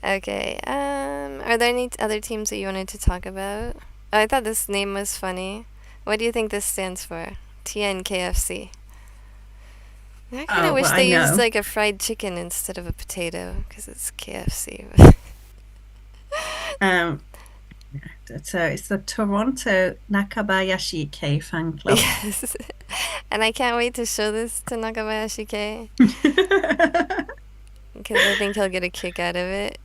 Okay. Are there any other teams that you wanted to talk about? Oh, I thought this name was funny. What do you think this stands for? TNKFC. I kind of
Oh,
wish
well, I
they used
know.
like a fried chicken instead of a potato because it's KFC.
Um, so it's the Toronto Nakabayashi K fan club.
Yes. And I can't wait to show this to Nakabayashi K because I think he'll get a kick out of it.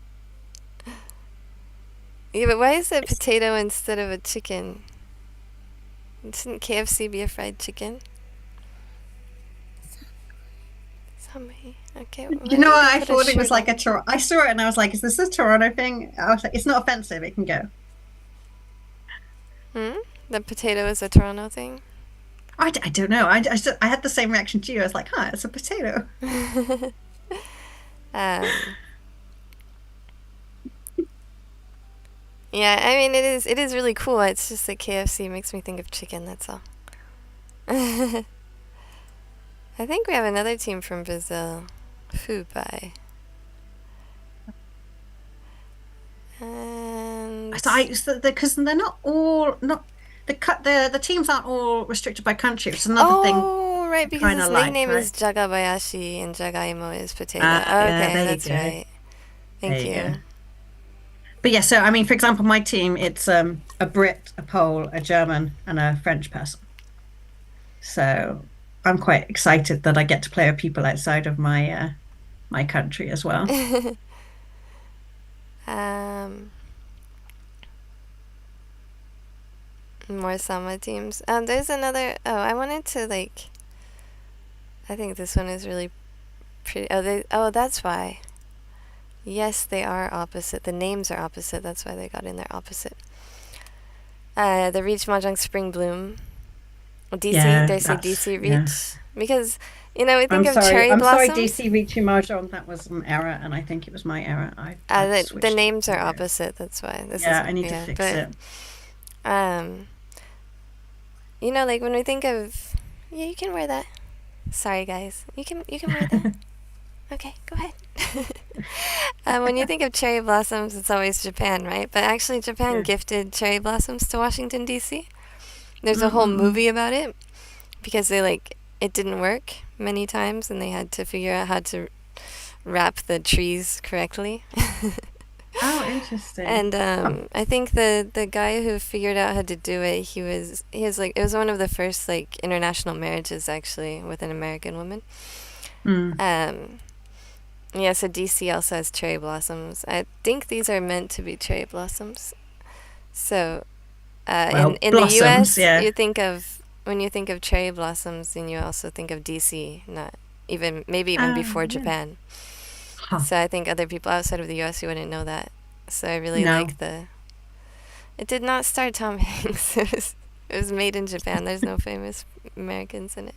Yeah, but why is it potato instead of a chicken? Shouldn't KFC be a fried chicken? Somebody. Okay.
You know what? I
Put a
thought it was
shirt
like
on.
a Toronto. I saw it and I was like, "Is this a Toronto thing?" I was like, "It's not offensive. It can go."
The potato is a Toronto thing?
I don't know. I had the same reaction to you. I was like, "Huh, it's a potato."
Um, yeah, I mean it is really cool. It's just that KFC makes me think of chicken, that's all. I think we have another team from Brazil. Fubai. And
Because they're not all not the teams aren't all restricted by country, which is another thing
oh, right,
I
because
kind
his
of like,
nickname is
right?
Jagabayashi and Jagaimo is potato.
Yeah,
Okay,
there you
that's
go.
right. Thank
There you
you.
go. But yeah, so I mean, for example, my team, it's a Brit, a Pole, a German, and a French person. So I'm quite excited that I get to play with people outside of my country as well.
Um, More Sama teams. There's another. Oh, I wanted to like. I think this one is really pretty. Oh, that's why. Yes, they are opposite. The names are opposite. That's why they got in there opposite. The Reach Mahjong Spring Bloom. DC.
Yeah,
Did I say
that's
DC
yeah.
Reach? Because we think of cherry
I'm sorry,
blossoms.
DC Reaching Mahjong. That was an error, and I think it was my error. I've
The
switched it.
names are
Yeah,
opposite. That's why this
yeah,
is
I need to fix
but
it.
um, like when we think of, yeah, you can wear that. Sorry, guys. You can wear that. Okay, go ahead. When you think of cherry blossoms, it's always Japan, right? But actually, Japan
Yeah.
gifted cherry blossoms to Washington, D.C. There's a whole movie about it because it didn't work many times and they had to figure out how to wrap the trees correctly.
Oh, interesting.
And I think the guy who figured out how to do it, he was like, it was one of the first like international marriages actually with an American woman. Yeah, so DC also has cherry blossoms. I think these are meant to be cherry blossoms. So
Well,
in the
blossoms,
US,
yeah.
you think of when you think of cherry blossoms, then you also think of DC, not even maybe even before
Yeah.
Japan.
Huh.
So I think other people outside of the U.S. you wouldn't know that. So I really
No.
like the. It did not star Tom Hanks. It was made in Japan. There's no famous Americans in it.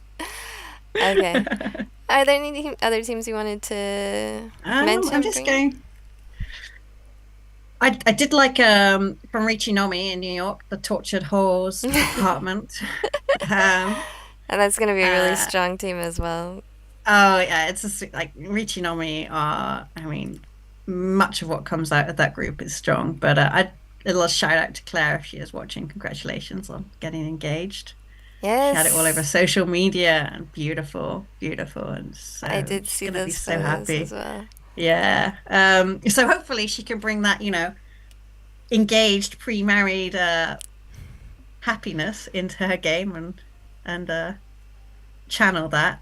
Okay. Are there any other teams you wanted to mention?
I'm just going. I did like from Richie Nomi in New York, the Tortured Whores Department. um,
And that's going to be a really
uh,
strong team as well.
oh yeah, it's just like Richie Nomi are. I mean, much of what comes out of that group is strong. But a little shout out to Claire if she is watching. Congratulations on getting engaged. She had it all over
Yes,
social media and beautiful, beautiful, and
I
so
did
she's
see
gonna be
those
so
photos as
happy.
well.
Yeah. So hopefully she can bring that, engaged, pre-married happiness into her game and channel that.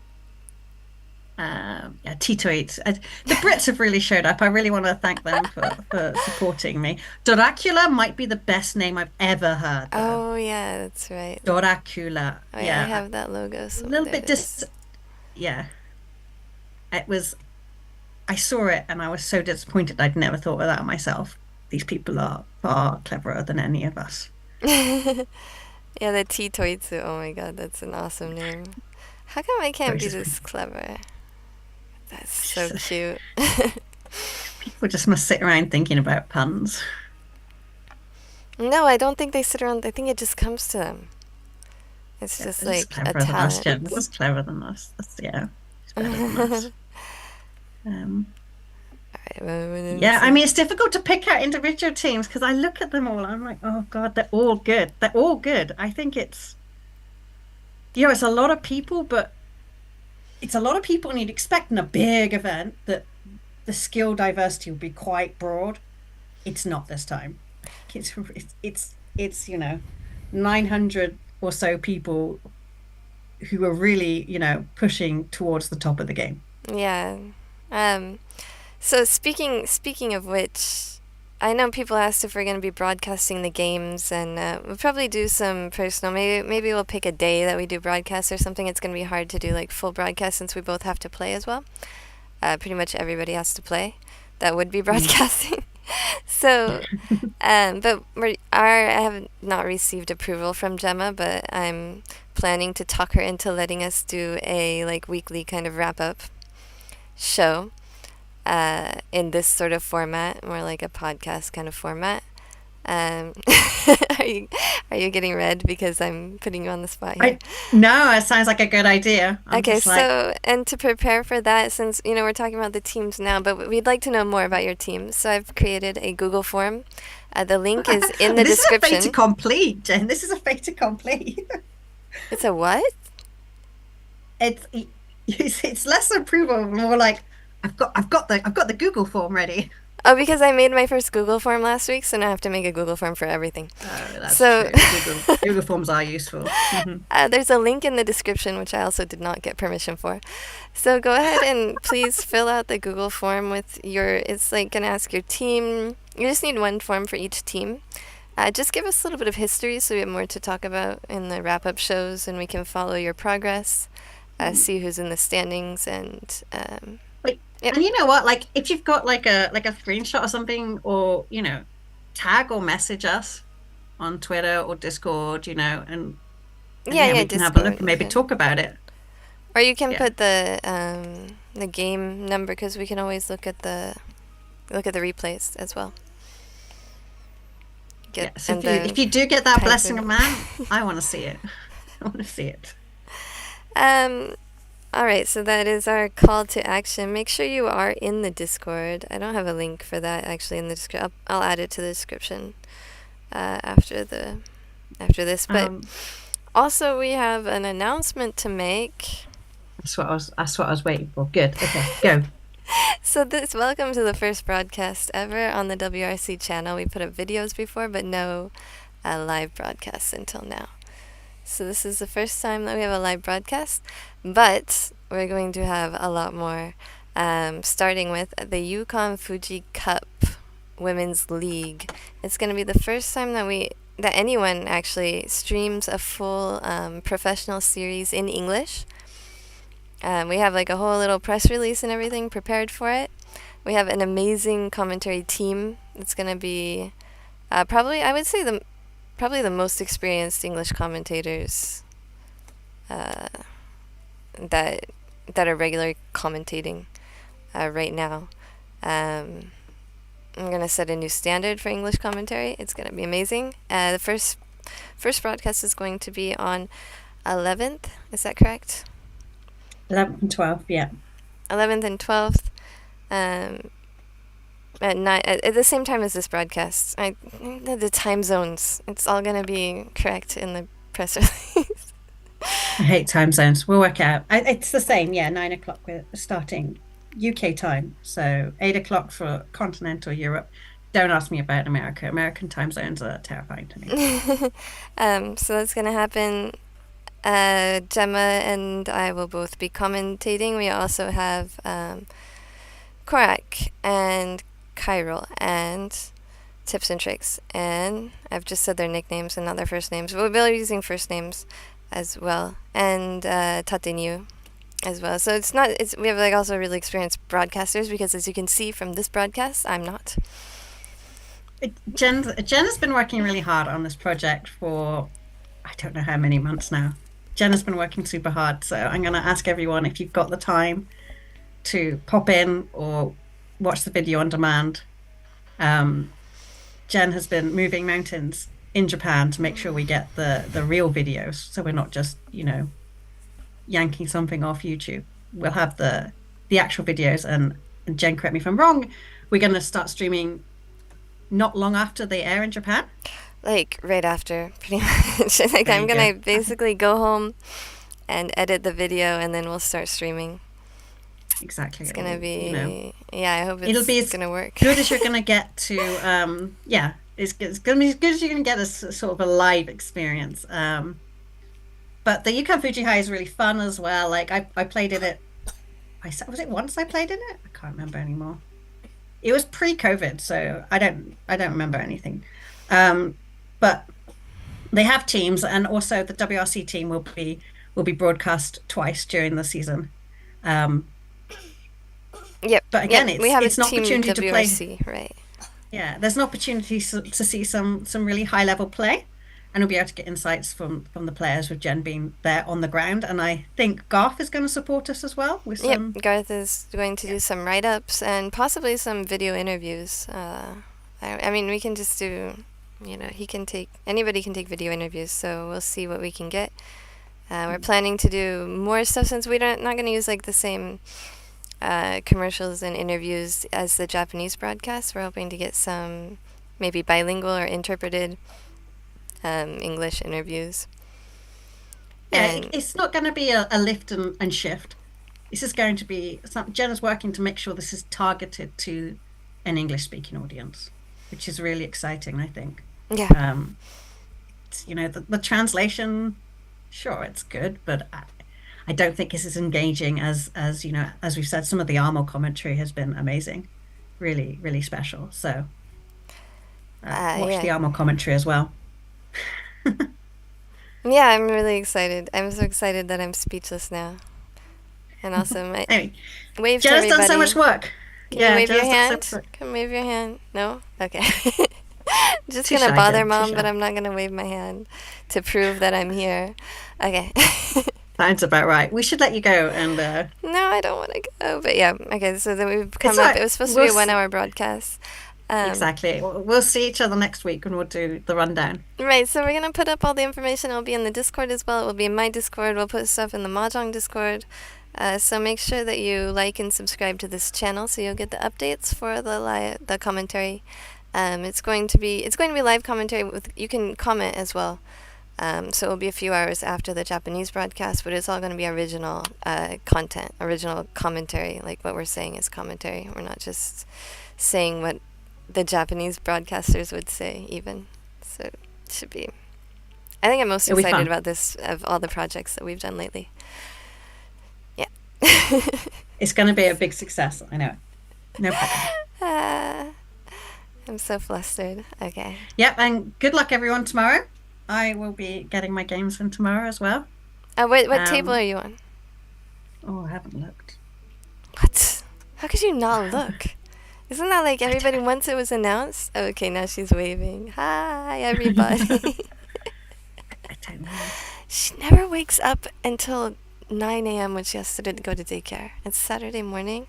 Yeah, Tito Eats. The Brits have really showed up. I really want to thank them for supporting me. Doracula might be the best name I've ever heard, though.
Oh, yeah, that's right.
Doracula.
Oh, yeah, I
Yeah,
have that logo.
a
So
little
there
bit
it is.
yeah. It was. I saw it and I was so disappointed. I'd never thought of that myself. These people are far cleverer than any of us.
Yeah, the T Toitsu. Oh my god, that's an awesome name. How come I
So
can't
it's
be
just
this clever? That's so
just-
cute.
people just must sit around thinking about puns.
No, I don't think they sit around. I think it just comes to them. It's
Yeah,
just
this is
like a
cleverer than us, Jen. This
talent.
is cleverer than us. Yeah, it's better than us. Um,
Alright, moving
yeah, I
into.
mean, it's difficult to pick out individual teams because I look at them all. I'm like, oh God, they're all good. They're all good. I think it's a lot of people, but it's a lot of people, and you'd expect in a big event that the skill diversity would be quite broad. It's not this time. I think it's 900 or so people who are really, pushing towards the top of the game.
Yeah. Um, so speaking of which, I know people asked if we're going to be broadcasting the games, and we'll probably do some personal. Maybe we'll pick a day that we do broadcasts or something. It's going to be hard to do like full broadcast since we both have to play as well. Pretty much everybody has to play. That would be
Mm.
broadcasting. So, but I have not received approval from Gemma, but I'm planning to talk her into letting us do a like weekly kind of wrap up show in this sort of format, more like a podcast kind of format. Um, are you are you getting red because I'm putting you on the spot here?
I No, it sounds like a good idea. I'm
Okay,
just like,
so and to prepare for that, since we're talking about the teams now, but we'd like to know more about your team. So I've created a Google form. The link is in the
this is a fait
description.
accompli, Jen. This is a fait accompli.
It's a what?
It's it's less approval, more like I've got the Google form ready.
Oh, because I made my first Google form last week, so now I have to make a Google form for everything.
Oh, that's
So
true. Google Forms are useful. Mhm.
there's a link in the description, which I also did not get permission for. So go ahead and please fill out the Google form with it's like going to ask your team. You just need one form for each team. Just give us a little bit of history so we have more to talk about in the wrap up shows and we can follow your progress, see who's in the standings, and
Like,
yep.
and you know what? Like, if you've got like a screenshot or something, or tag or message us on Twitter or Discord, and
Yeah,
yeah,
yeah,
we can have a look
Discord.
and maybe
Okay.
talk about it.
Or you can
Yeah.
put the game number because we can always look at the replays as well.
Yeah.
Get
So
and
if you
then
do get that
type
blessing
in.
of man, I want to see it. I want to see it.
Um, all right, so that is our call to action. Make sure you are in the Discord. I don't have a link for that actually in the description. I'll add it to the description after this. But
Um,
also we have an announcement to make.
that's what I was waiting for. Good. Okay, go.
So welcome to the first broadcast ever on the WRC channel. We put up videos before, but no live broadcasts until now. So this is the first time that we have a live broadcast, but we're going to have a lot more, starting with the Yukon Fuji Cup Women's League. It's going to be the first time that we that anyone actually streams a full professional series in English. We have like a whole little press release and everything prepared for it. We have an amazing commentary team. It's going to be probably, I would say, probably the most experienced English commentators that are regularly commentating right now. I'm going to set a new standard for English commentary. It's going to be amazing. The first broadcast is going to be on 11th. Is that correct?
11th and 12th, yeah.
11th and 12th. At the same time as this broadcast. The time zones. It's all going to be correct in the press release.
I hate time zones. We'll work out. It's the same, yeah. 9 o'clock. We're starting UK time, so 8 o'clock for continental Europe. Don't ask me about America. American time zones are terrifying to me.
So that's going to happen. Gemma and I will both be commentating. We also have Korak and Kyril and Tips and Tricks, and I've just said their nicknames and not their first names. We'll be using first names as well, and Tatenyu as well. So we have like also really experienced broadcasters, because as you can see from this broadcast, I'm not.
Jenn has been working really hard on this project for I don't know how many months now. Jenn has been working super hard, so I'm going to ask everyone if you've got the time to pop in or watch the video on demand. Jenn has been moving mountains in Japan to make sure we get the real videos, so we're not just, yanking something off YouTube. We'll have the actual videos, and Jenn, correct me if I'm wrong, we're going to start streaming not long after they air in Japan?
Like right after, pretty much. Like I'm going to basically go home and edit the video, and then we'll start streaming.
Exactly.
It's going to be, I hope
it'll be
going to work.
Good as you're going to get to, it's going to be as good as you're going to get a sort of a live experience. But the Yukon Fuji High is really fun as well. Like I played in it. Was it once I played in it? I can't remember anymore. It was pre-COVID, so I don't remember anything. But they have teams, and also the WRC team will be broadcast twice during the season.
Yep.
But again,
we have
it's an opportunity
WRC,
to play.
Right.
Yeah, there's an opportunity to see some really high level play, and we'll be able to get insights from the players, with Jenn being there on the ground. And I think Garth is going to support us as well with some.
Yep, Garth is going to do some write-ups and possibly some video interviews. I mean, we can just do, anybody can take video interviews, so we'll see what we can get. We're planning to do more stuff, since we're not going to use like the same commercials and interviews as the Japanese broadcast. We're hoping to get some maybe bilingual or interpreted English interviews.
Yeah, it's not going to be a lift and shift. This is going to be Jenn is working to make sure this is targeted to an English speaking audience, which is really exciting, I think.
Yeah.
The translation, sure, it's good, but I don't think it's as engaging as we've said. Some of the Armo commentary has been amazing, really, really special. So watch the Armo commentary as well.
Yeah, I'm really excited. I'm so excited that I'm speechless now. And also, wave to everybody.
Jen's done so much work.
Can you wave your hand? Can wave your hand? No? Okay. Just going to bother Mom, but I'm not going to wave my hand to prove that I'm here. Okay.
Sounds about right. We should let you go. And
no, I don't want to go. But yeah, okay. So then we've come up. It was supposed to be a 1 hour broadcast.
Exactly. We'll see each other next week and we'll do the rundown.
Right. So we're going to put up all the information. It'll be in the Discord as well. It will be in my Discord. We'll put stuff in the Mahjong Discord. So make sure that you like and subscribe to this channel, so you'll get the updates for the commentary. It's going to be live commentary you can comment as well. So it'll be a few hours after the Japanese broadcast, but it's all going to be original content, original commentary. Like what we're saying is commentary. We're not just saying what the Japanese broadcasters would say even. So it should be. I think I'm most excited about this of all the projects that we've done lately. Yeah.
It's going to be a big success. I know. No problem.
I'm so flustered. Okay.
Yep, and good luck everyone tomorrow. I will be getting my games in tomorrow as well.
What table are you on?
Oh, I haven't looked.
What? How could you not look? Isn't that like everybody once it was announced? Oh, okay, now she's waving. Hi, everybody.
I don't know.
She never wakes up until 9 a.m. when she has to go to daycare. It's Saturday morning.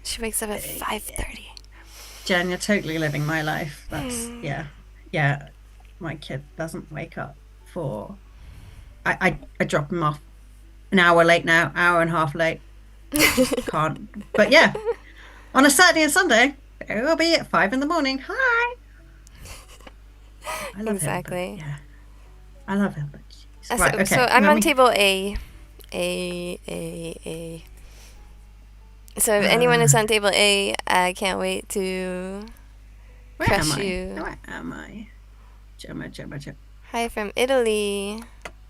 She wakes up at 5:30.
Jen, you're totally living my life. That's yeah. My kid doesn't wake up for. I drop him off an hour late now, hour and a half late. Can't. But yeah, on a Saturday and Sunday, it will be at 5 in the morning. Hi. I love
exactly.
him. But, yeah, I love him. But
right, okay. So I'm on table A. A. So if anyone is on table A, I can't wait to crush you.
Where am I? Gemma.
Hi from Italy.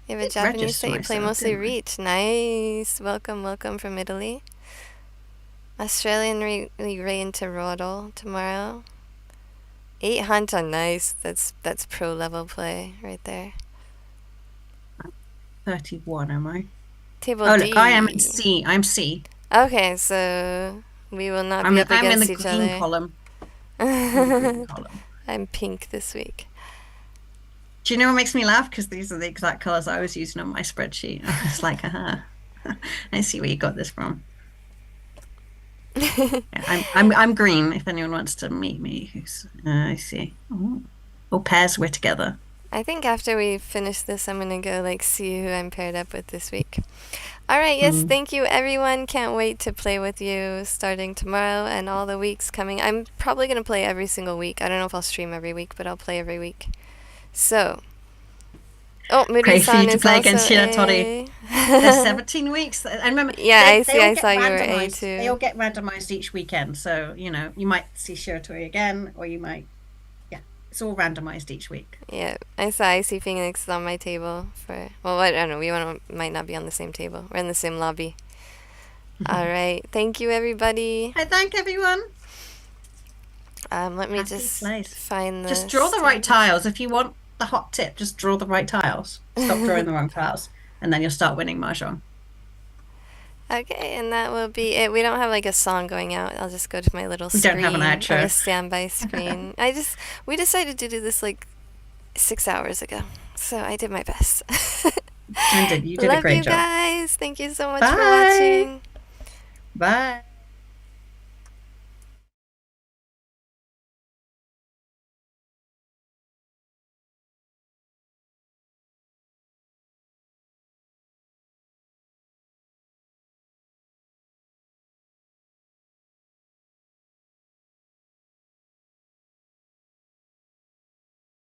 You have a Japanese that you play mostly Reach. Nice. Welcome from Italy. Australian really into WROTL tomorrow. 8 hunt on nice. That's pro level play right there.
31 am I?
Table
D.
Look,
I am in C. I'm C.
Okay, so we will not be up against each other.
I'm in the green column.
I'm pink this week.
Do you know what makes me laugh? Because these are the exact colors I was using on my spreadsheet. I was like, I see where you got this from. Yeah, I'm green. If anyone wants to meet me, I see. Oh, pairs we're together.
I think after we finish this, I'm gonna go see who I'm paired up with this week. All right, yes, thank you everyone. Can't wait to play with you starting tomorrow and all the weeks coming. I'm probably gonna play every single week. I don't know if I'll stream every week, but I'll play every week. So,
Moody-san is play against Shiratori. There's 17 weeks. I remember.
Yeah, I saw you were A too.
They all get randomized each weekend, so you might see Shiratori again, or you might. Yeah, it's all randomized each week.
Yeah, I saw Icy Phoenix on my table I don't know. We might not be on the same table. We're in the same lobby. All right, thank you everybody.
I thank everyone.
Let me just find the.
Just draw the right tiles if you want. The hot tip, just draw the right tiles. Stop drawing the wrong tiles, and then you'll start winning mahjong.
Okay, and that will be it. We don't have a song going out. I'll just go to my little screen.
We don't have an outro.
Or a standby screen. We decided to do this 6 hours ago, so I did my best.
You did a great job.
Love you guys. Thank you so much for watching.
Bye.